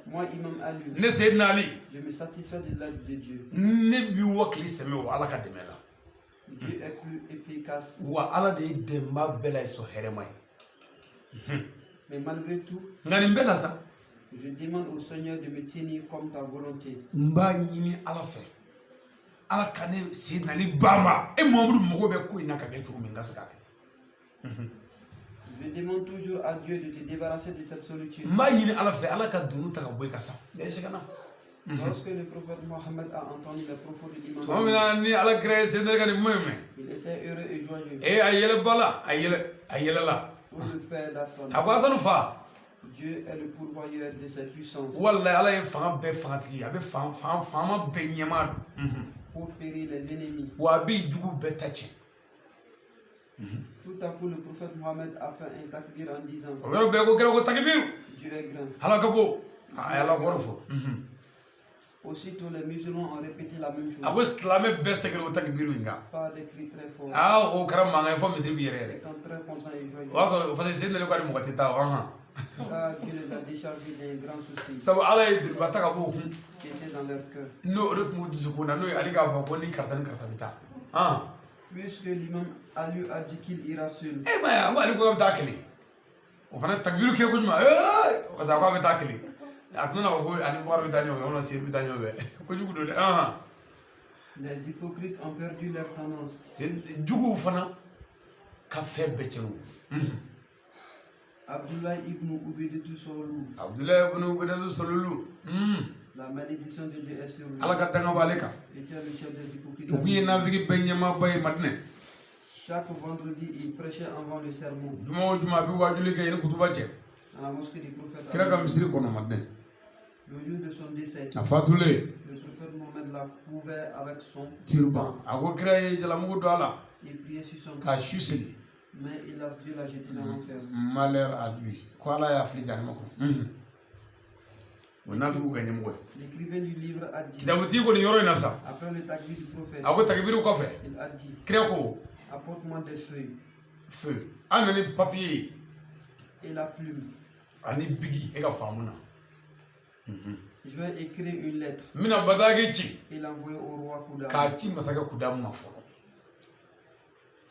Moi, Imam Ali, ne Seydina Ali je me satisfais de l'aide de Dieu. ne bi wakili sɛmɛ o ala ka dɛmɛ la Dieu est plus efficace. wa ala de ye dɛmɛba bɛɛ la ye sɔn hɛrɛma ye Mais malgré tout, nka nin bɛɛ la sa je demande au Seigneur de me tenir comme ta volonté. n b'a ɲini ala fɛ ala ka ne Seydina Ali ba ma e Mamadu mago bɛ ko in na ka kɛ cogo min n ka se k'a kɛ ten Je demande toujours à Dieu de te débarrasser de cette solitude. n b'a ɲini ala fɛ ala ka donu ta ka bɔ i ka sa ne se ka na Lorsque le prophète Mohammed a entendu les propos de l'imam tuma min Ali, na ni ala kira ye Seydina Ali ka nin kuma in mɛn il était heureux et joyeux. a yɛlɛba la a yɛlɛla Ô le Père d'Assan, a ko Asanu fa Dieu est le pourvoyeur de ses puissances walayi ala ye fanga bɛɛ fangatigi ye a bɛ fangama bɛɛ ɲɛmaa don pour périr les ennemis. wa a bɛ jugu bɛɛ ta tiɲɛ Tout à coup, le prophète Mohammed a fait un takbir en disant, o yɔrɔ bɛɛ ko kira ko takibiru Dieu est grand. ala ka bɔ a ye ala kɔrɔ fɔ Aussitôt, les musulmans ont répété la même a chose, ko silamɛ bɛɛ sɛgɛrɛ o takibiru in kan par des cris très forts, o kɛra mankan ye fɔ misiri bi yɛrɛ yɛrɛ étant très contents et joyeux, o y'a sɔrɔ parce que Seydina Ali ko a ni mɔgɔ tɛ taa car Dieu les a déchargés d'un grand souci sabu ala ye diriba ta ka bɔ o kun qui était dans leur cœur. n'o o de tun b'u dusukun na n'o ye ale k'a fɔ ko ni karisa ni karisa bɛ taa Puisque l'imam Ali a dit qu'il ira seul, e ma ye a ko ale ko a bɛ taa kelen o fana takibiru kɛ ko ɲuman parce que a ko a bɛ taa kelen a tɛna fɔ ko ani bakari bɛ taa ɲɔgɔn fɛ walima seri bɛ taa ɲɔgɔn fɛ kojugu don dɛ les hypocrites ont perdu leur tendance. juguw fana ka fɛn bɛɛ tiɲɛ o Abdullah ibn Ubaydatou Solou, Abdoulaye ibn Ubaydatu Salulu la malédiction de Dieu est sur lui. ala ka danga b'ale kan Était le chef des hypocrites. o kun ye nafigi bɛɛ ɲɛmaaba ye Madinɛ Chaque vendredi, il prêchait avant le sermon juma o juma a bɛ wajuli kɛ ni kutuba cɛ dans la mosquée du prophète. kira ka misiri kɔnɔ Madinɛ Le jour de son décès, a fatulen le prophète Mohammed l'a couvert avec son tiriban a ko kira ye jalamugu don a la Il priait sur son k'a su sigi mais hélas, Dieu l'a jeté dans l'enfer. malheur à lui ko ala y'a fili janima kɔnɔ o nafigiw ka ɲɛmɔgɔ ye L'écrivain du livre a dit, kitabutigi kɔni yɔrɔ in na sa après le takbir du prophète, a ko takibiri kɔfɛ il a dit, kira ko apporte-moi des feuilles feu an nani papiye et la plume. ani bigi e ka faamu na Je vais écrire une lettre n bɛna bataki ci et l'envoyer au roi Kouda. k'a ci masakɛ kudamu ma fɔlɔ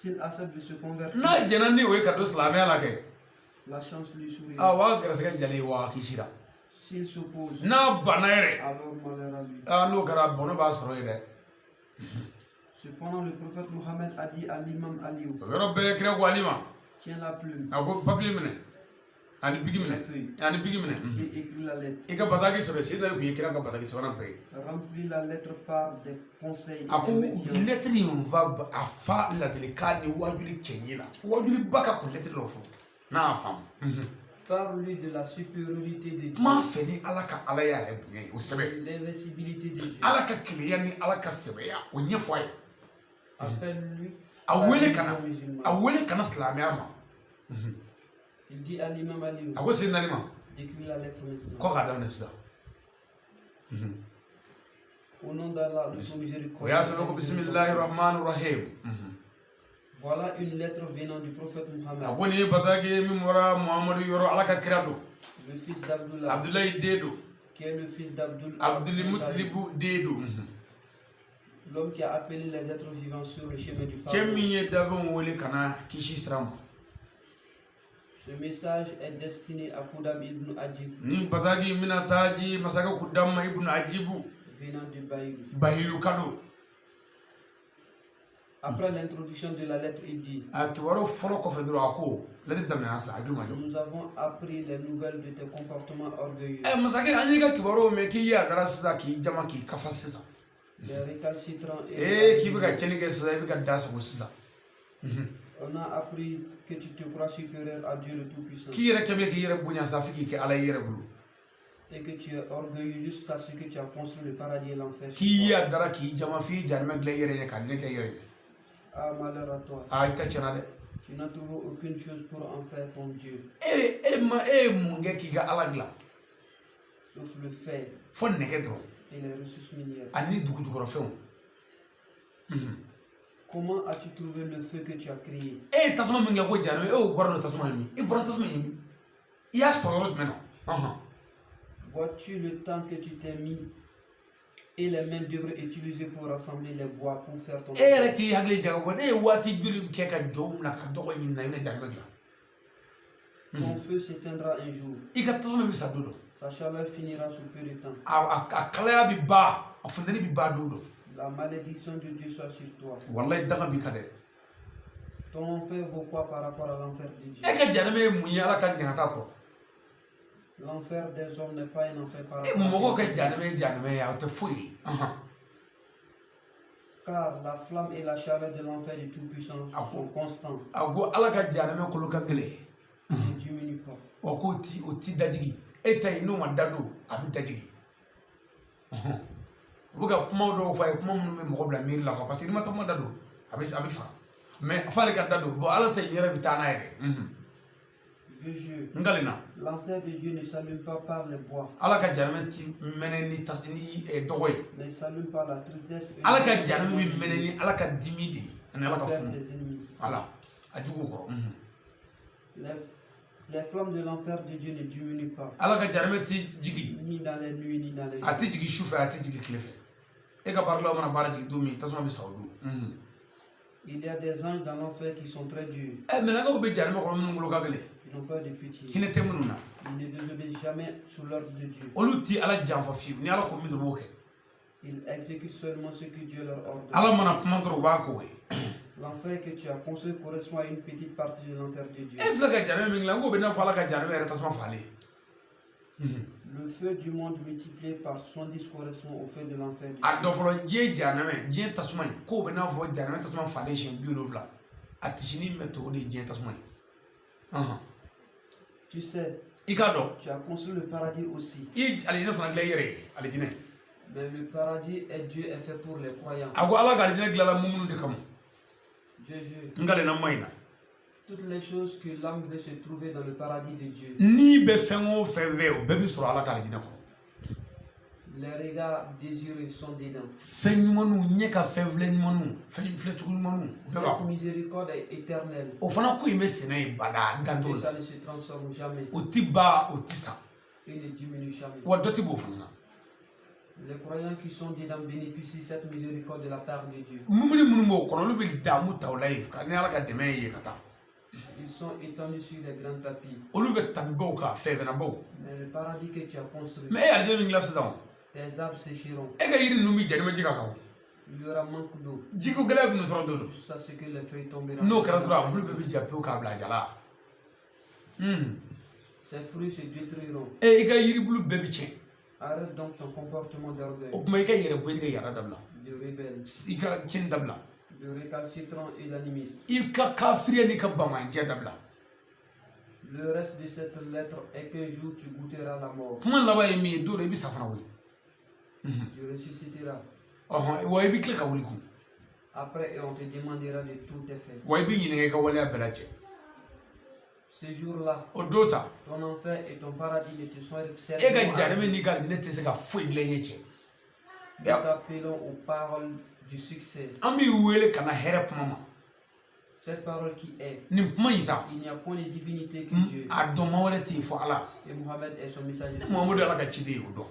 S'il accepte de se convertir, n'a jɛna ni o ye ka don silamɛya la kɛ la chance lui sourit. wa gɛrɛsɛgɛ jalen wa kisira S'il s'oppose, n'a banna yɛrɛ alors malheur à lui. n'o kɛra bɔnɛ b'a sɔrɔ yen dɛ Cependant, le prophète Mohammed a dit à l'imam Aliou, o yɔrɔ bɛɛ kira ko ale ma tiens la plume a ko papiye minɛ ani bigi et la minɛ feuille ani bigi minɛ et écris la lettre. i ka bataki sɛbɛ Seydina Ali kun ye kira ka bataki sabanan bɛɛ ye Remplis la lettre par des conseils a ko et des médias. lɛtiri in va a fa ladilikan ni wajuli cɛɲi la wajuli ba ka kun lɛtiri dɔ fɔlɔ n'a y'a faamu Parle-lui de la supériorité de Dieu, m'a fɛ ni ala ka alaya yɛrɛ bonya ye o sɛbɛ de l'invincibilité de Dieu, ala ka keleya ni ala ka sɛbɛya o ɲɛfɔ a ye Appelle-lui a la wele religion kana musulmane. silamɛya ma Il dit à l'imam Ali, a ko Seydina Ali ma d'écrire la lettre maintenant. ko k'a daminɛ sisan Au nom d'Allah, le tout o miséricordieux. y'a sɛbɛn ko bisimilahi rahmani rahim Voilà une lettre venant du prophète a Muhammad, ko nin ye bataki min bɔra Muhamadu yɔrɔ Ala ka kira don le fils d'Abdullah, Abdulayi den don qui est le fils d'Abdul Abdulimutilibu den don l'homme qui a appelé les êtres vivants sur le chemin du cɛ pardon. min ye dabɛnw wele ka na kisi sira ma Ce message est destiné à Koudam ibn Ajib, nin bataki mina taa di masakɛ Kudama ibnu Ajibu venant de Baïl. Bahilu ka don Après l'introduction de la lettre, il dit: a kibaru fɔlɔ kɔfɛ dɔrɔn a ko lɛtiri daminɛna sisan hakili ma jɔ Nous avons appris les nouvelles de tes comportements orgueilleux, masakɛ an y'i ka kibaru mɛn k'i ye a dara sisan k'i jama k'i kafa sisan les récalcitrants et k'i bɛ ka cɛnni kɛ sisan i bɛ ka da sago sisan on a appris que tu te crois supérieur à Dieu le Tout-Puissant k'i yɛrɛ kɛ bɛ k'i yɛrɛ bonya sisan f'i k'i kɛ Ala ye i yɛrɛ bolo et que tu es orgueilleux jusqu'à ce que tu as construit le paradis et l'enfer. k'i ye a dara k'i jama f'i jarimɛ dilan i yɛrɛ ye k'a dilan kɛ i yɛrɛ ye Ah, malheur à toi. a i tɛ tiɲɛna dɛ Tu n'as trouvé aucune chose pour en faire ton Dieu, e ye mun kɛ k'i ka Ala dilan sauf le fer fo nɛgɛ dɔrɔn et les ressources minières. ani dugujukɔrɔfɛnw Comment as-tu trouvé le feu que tu as créé? e ye tasuma min kɛ ko jarimɛ e y'o bɔra n'o tasuma ye min i bɔra tasuma ye min i y'a sɔrɔ yɔrɔ jumɛn na Vois-tu le temps que tu t'es mis et les mains devraient utiliser pour rassembler les bois pour faire ton e yɛrɛ k'i hakili jaga bɔ ne ye waati joli kɛ ka jɔnw na ka dɔgɔ ɲini na i bɛna jarimɛ dilan Ton feu s'éteindra un jour. i ka tasuma bɛ sa don dɔ Sa chaleur finira sous peu de temps. a kalaya bi ban a funtɛni bi ban don dɔ La malédiction de Dieu soit sur toi. walayi daga b'i kan dɛ Ton enfer vaut quoi par rapport à l'enfer de Dieu? e ka jarimɛ ye mun ye Ala ka ɲagata kɔrɔ L'enfer des hommes n'est pas un enfer par mɔgɔw rapport ka à Dieu. jarimɛ ye jarimɛ ye a tɛ foyi ye Car la flamme et la chaleur de l'enfer du Tout-Puissant sont constants a ko Ala ka jarimɛ kolo ka gɛlɛn et ne diminuent pas. wa k'o ti dajigi e ta ye n'o ma da don a bɛ dajigi u bɛ ka kuma dɔw fɔ a ye kuma minnu bɛ mɔgɔ bila miiri la parce que n'i ma tasuma da don a bɛ faga mais f'ale ka da don bon Ala ta in yɛrɛ bɛ taa n'a yɛrɛ Vieux jeu, n galena l'enfer de Dieu ne s'allume pas par les bois, Ala ka jarimɛ ti mɛnɛ ni dɔgɔ ye mais s'allume par la tristesse et Ala ka jarimɛ bɛ mɛnɛ ni Ala ka dimi de ye ani Ala ka envers funu ses ennemis. voilà a juguw kɔrɔ Les flammes de l'enfer de Dieu ne diminuent pas, Ala ka jarimɛ ti jigi ni dans les nuits, ni dans les a jours. ti jigi su fɛ a ti jigi tile fɛ e ka baarakɛlaw mana baara jigin don min tasuma bɛ sa o don Il y a des anges dans l'enfer qui sont très durs, mɛlɛkɛw bɛ jarimɛ kɔrɔ minnu bolo ka gɛlɛn qui n'ont pas de pitié. hinɛ tɛ minnu na Ils ne désobéissent jamais sous l'ordre de Dieu. olu ti Ala janfa fiyewu ni Ala ko min dɔrɔn u b'o kɛ Ils exécutent seulement ce que Dieu leur ordonne. Ala mana kuma dɔrɔn u b'a k'o ye L'enfer que tu as construit correspond à une petite partie de l'enfer de Dieu. e filɛ ka jarimɛ min dilan n k'o bɛ n'a fɔ Ala ka jarimɛ yɛrɛ tasuma falen Le feu du monde multiplié par 70 correspond au feu de l'enfer de a Dieu. dɔ fɔlɔ diɲɛ jarimɛ diɲɛ tasuma ye k'o bɛ n'a fɔ jarimɛ tasuma falen siɲɛ 70 a tisini bɛ to o de ye diɲɛ tasuma ye Tu sais, i k'a dɔn tu as construit le paradis aussi. i alijinɛ fana dilan i yɛrɛ ye alijinɛ Mais le paradis et Dieu est fait pour les croyants. a ko Ala ka alijinɛ dilanla mumunu de kama Dieu, n ka lena maɲi na toutes les choses que l'âme veut se trouver dans le paradis de Dieu. n'i bɛ fɛn o fɛn fɛ o bɛɛ bɛ sɔrɔ Ala ka alijinɛ kɔrɔ Les regards désirés sont dedans. fɛn ɲumanniw ɲɛ ka fɛn filɛ ɲumanniw fɛn filɛcogo ɲumanniw bɛɛ b'a Cette kɔnɔ miséricorde est éternelle. o fana ko in bɛ sɛnɛ ye bada danto Et la ça ne se transforme jamais. o ti ba o ti sa Et ne diminue jamais. wa dɔ ti b'o fana na Les croyants qui sont dedans bénéficient de cette miséricorde de la part de Dieu. mumuni minnu b'o kɔnɔ olu bɛ damu ta o la yen ni Ala ka dɛmɛ ye ka taa Ils sont étendus sur les grands tapis. olu bɛ tabibaw kan fɛnfɛnnabaw Mais le paradis que tu as construit, mɛ e ye alijinɛ min dilan sisan tes arbres sécheront. e ka yiri ninnu bɛ jarimɛ ji ka kan Il y aura manque d'eau. jiko gɛlɛya bɛ nin sɔrɔ don Jusqu'à ce que les feuilles tomberont. n'o kɛra dɔrɔn a bulu bɛɛ bɛ ja pewu k'a bila a jala Ses fruits se détruiront. i ka yiribulu bɛɛ bɛ tiɲɛ Arrête donc ton comportement d'orgueil, o tuma i ka yɛrɛ bɔ i ka yàrá dabila de rebelle, i ka tiɲɛni dabila de récalcitrant et d'animiste. i ka kafiriya n'i ka bamanjɛ dabila Le reste de cette lettre est qu'un jour tu goûteras la mort. kuma laban ye min ye don dɔ i bɛ sa fana koyi Tu ressusciteras. wa i bɛ tila ka wuli kun Après, et on te demandera de tous tes faits. wa i bɛ ɲininka i ka waleya bɛɛ la cɛ Ce jour-là, o don sa ton enfer et ton paradis ne te sont e ka servis. jahanama n'i ka alijinɛ tɛ se ka foyi dilan i ye cɛ Nous t'appelons aux paroles du succès. an b'i wele ka na hɛrɛ kuma ma Cette parole qui est, nin kuma in sa il n'y a point de divinité que Dieu. a dɔnma wɛrɛ tɛ yen fɔ ala Et Mohammed est son messager. ne mamadu ye ala ka ciden ye o dɔn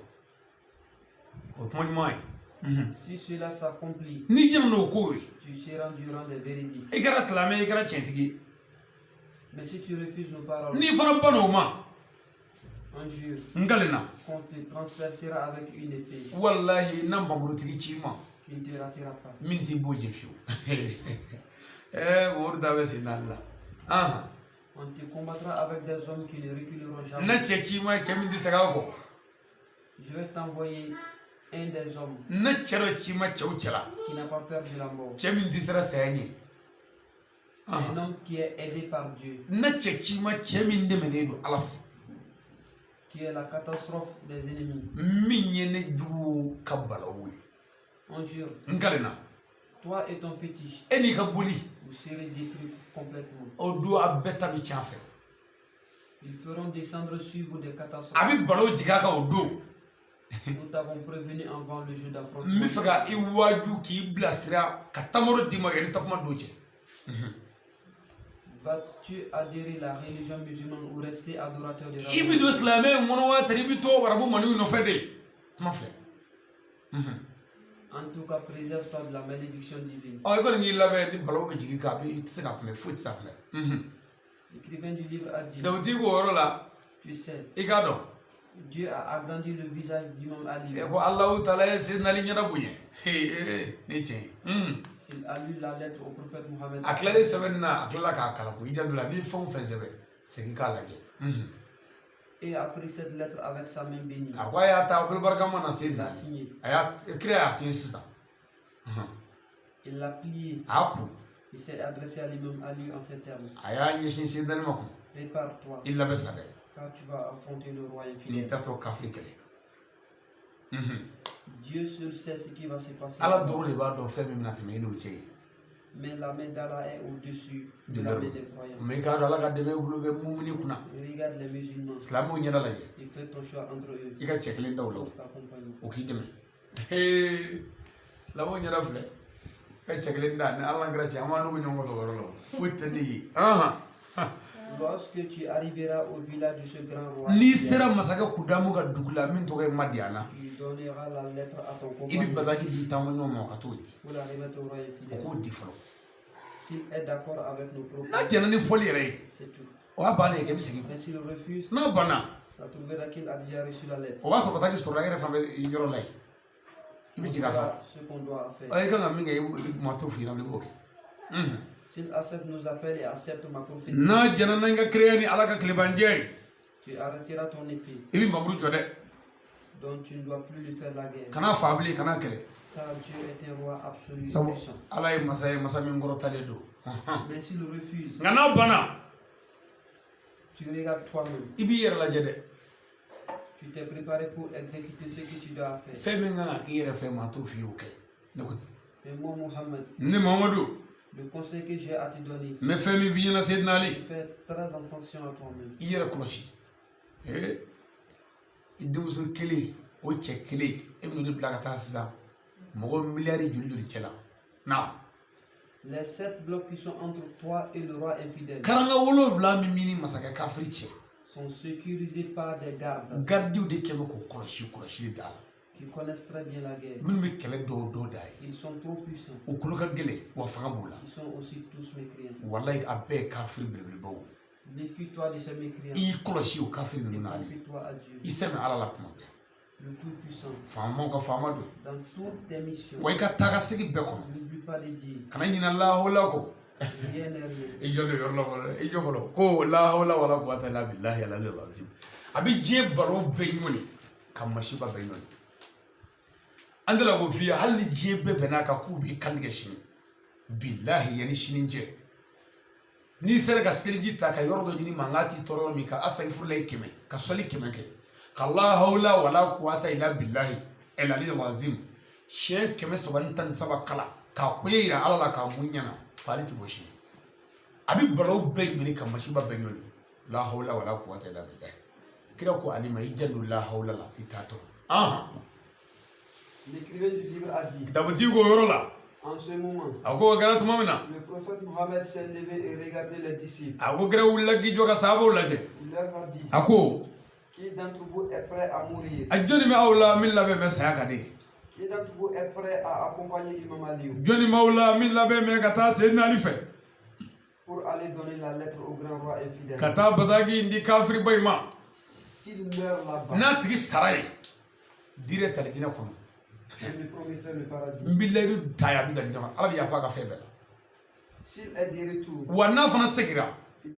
o ye kuma ɲuman ye Si cela s'accomplit, n'i jɛna n'o ko ye tu seras durant des véridiques. i kɛra silamɛ i kɛra tiɲɛtigi ye Mais si tu refuses nos paroles, n'i fana banna o ma un jour, n kalena on te transpercera avec une épée walahi na mamurutigi ci ma qui ne te ratera pas. min t'i b'o jɛ fiyewu mamadu da bɛ sen n'ale la On te combattra avec des hommes qui ne reculeront jamais. na cɛ ci ma cɛ min tɛ segin a kɔ Je vais t'envoyer un des hommes na cɛ dɔ ci ma cɛw cɛla qui n'a pas peur de la mort. cɛ min tɛ siran saya ɲɛ Un homme qui est aidé par Dieu, na cɛ ci ma cɛ min dɛmɛnen don ala fɛ qui est la catastrophe des ennemis. min ye ne jugu ka balawu ye Un jour, n kalena toi et ton fétiche, e n'i ka boli vous serez détruits complètement. o don a bɛɛ ta bɛ tiɲɛ fɛ Ils feront descendre sur vous des a catastrophes. bɛ balawu jigin a kan o don Nous t'avons prévenu avant le jeu n bɛ d'affrontement. fɛ ka i waaju k'i bilasira ka tamaro d'i ma yanni takuma don cɛ Vas-tu adhérer à la religion musulmane ou rester adorateur de i bɛ la don silamɛ in kɔnɔ wa tari i bɛ to arabu maliw nɔfɛ de kuma filɛ En tout cas, préserve-toi de la malédiction divine. ɔ i kɔni k'i labɛn ni balawu bɛ jigin kan a bɛ i tɛ se ka kunbɛn foyi tɛ se ka kunbɛn L'écrivain du livre a dit, dawutigi ko o yɔrɔ la tu sais, i k'a dɔn Dieu a agrandi le visage d'Imam Ali. ko alahu taala ye senali ɲɛda bonya ne tiɲɛ ye Il a lu la lettre au prophète Mohammed. a tilalen sɛbɛnni na a tilala k'a kalan ko i janto la n'i ye fɛn o fɛn sɛbɛn segin k'a lajɛ Et a pris cette lettre avec sa main bénie. a ko a y'a ta bolo barikama na se Il l'a na signée. a y'a kira y'a sen sisan Il l'a pliée. a y'a kun Il s'est adressé à l'imam Ali en ces termes. a y'a ɲɛsin senali ma kun Prépare-toi, i labɛn sa dɛ car tu vas affronter le roi n'i infidèle. tatɔ kafiri kɛlɛ Dieu seul sait ce qui va se passer. ala dɔrɔn de b'a dɔn fɛn min bɛna tɛmɛ i n'o cɛ ye Mais la main d'Allah est au-dessus de la main des croyants. mɛ i k'a dɔn ala ka dɛmɛ bolo bɛ mumuni kunna Regarde les musulmans silamɛw ɲɛda lajɛ et fais ton choix entre eux i ka cɛ kelen da o la pour t'accompagner. o k'i dɛmɛ silamɛw ɲɛda filɛ ka cɛ kelen da ni ala kɛra cɛ an b'a n'u ɲɔgɔn kɔfɛ o yɔrɔ la foyi tɛ ne ye Lorsque tu arriveras au village de ce grand roi, n'i sera masakɛ kudamu ka dugu la min tɔgɔ ye madiana tu donneras la lettre à ton i bɛ compagnon bataki di taama ɲɔgɔn ma o ka t'o di pour la remettre au roi o infidèle. k'o di fɔlɔ S'il est d'accord avec nos propos, n'a jɛna ni fɔli yɛrɛ ye c'est tout. o y'a bannen ye k'e bɛ segin Mais s'il refuse, n'a banna tu trouveras qu'il a déjà reçu la lettre. o b'a sɔrɔ bataki sɔrɔla e yɛrɛ fana bɛ yɔrɔ la yen i bɛ jigin a kan Voilà ce qu'on doit faire. i kan ka min kɛ i bɛ kuma t'o f'i ɲɛna i b'o kɛ S'il accepte nos appels et accepte ma prophétie, n'a jɛna n'an ka kireya ni ala ka tilebanjɛ ye tu arrêteras ton épée, i bɛ mamuru jɔ dɛ donc tu ne dois plus lui faire la guerre. kana fa bilen kana kɛlɛ Car Dieu est un roi absolu et sabu puissant. ala ye masa ye masa min kɔrɔtalen don Mais s'il refuse, nka n'a banna tu regardes toi-même. i b'i yɛrɛ lajɛ dɛ Tu t'es préparé pour exécuter ce que tu dois faire. fɛn min kan ka k'i yɛrɛ fɛ maa t'o f'i ye o kɛ ne ko ten Mais moi, Mohammed, ne mamadu le conseil que j'ai à te donner, n bɛ fɛn min f'i ɲɛna sedina ali fais très attention à toi-même. i yɛrɛ kɔlɔsi i denmuso kelen o cɛ kelen e bɛn'o de bila ka taa sisan mɔgɔ miliyari joli joli cɛ la na Les 7 blocs qui sont entre toi et le roi infidèle karanga 7 min b'i ni masakɛ kafiri cɛ sont sécurisés par des gardes garidiw de kɛ bɛ k'o kɔlɔsili da la qui connaissent très bien la guerre. minnu bɛ kɛlɛ dɔw da ye Ils sont trop puissants. o kolo ka gɛlɛn wa fanga b'o la Ils sont aussi tous mécréants. walayi a bɛɛ ye kafiri belebelebaw Méfie-toi de ces mécréants i y'i kɔlɔsi o kafiri et ninnu na ale confie-toi à Dieu, i sɛmɛ ala la kuma bɛɛ le Tout-Puissant. faamaw ka faama don Dans toutes tes missions, wa i ka taa ka segin bɛɛ kɔnɔ n'oublie pas de dire kana ɲina lahola kɔ rien n'est rien. i jɔ de yɔrɔ la fɔlɔ i jɔ fɔlɔ ko lahola wala quwwata illa billahi al-aliyyil azim a bɛ diɲɛ baro bɛɛ ɲɔni ka masiba bɛɛ ɲɔni an dala ko f'i ye hali ni diɲɛ bɛɛ bɛn'a kan k'u b'i kan tigɛ sini billahi yanni sini cɛ n'i sera ka seliji ta ka yɔrɔ dɔ ɲini mankan t'i tɔɔrɔ yɔrɔ min ka astaghfirullah 100 ka sɔli 100 kɛ ka la hawla wala quwwata illa billahi al-aliyyil azim siɲɛ 317 kala ka koyira ala la ka munyana fali ti boshi abi baro be ni kan mashiba be nyoni la hawla wala quwwata illa billah kira ko alima ijannu la hawla la itato L'écrivain du livre a dit, kitabuti go yorola en ce moment, ako gara tumamina le prophète Mohammed s'est levé et regardé les disciples. ako gara ulagi joka sabo laje Il leur a dit, ako qui d'entre vous est prêt à mourir? ajoni mi awla min labe me saya kadi Qui d'entre vous est prêt à accompagner l'imam Aliou joni mawla min labe me kata sayyidina ali fe pour aller donner la lettre au grand roi infidèle? kata badagi indi kafiri bayma S'il meurt là-bas, na tigi saray dire tale dina kono je lui promettrai le paradis. mbillaru taya bi dal jama ala bi yafa ka febela S'il est de retour, wa na fana segira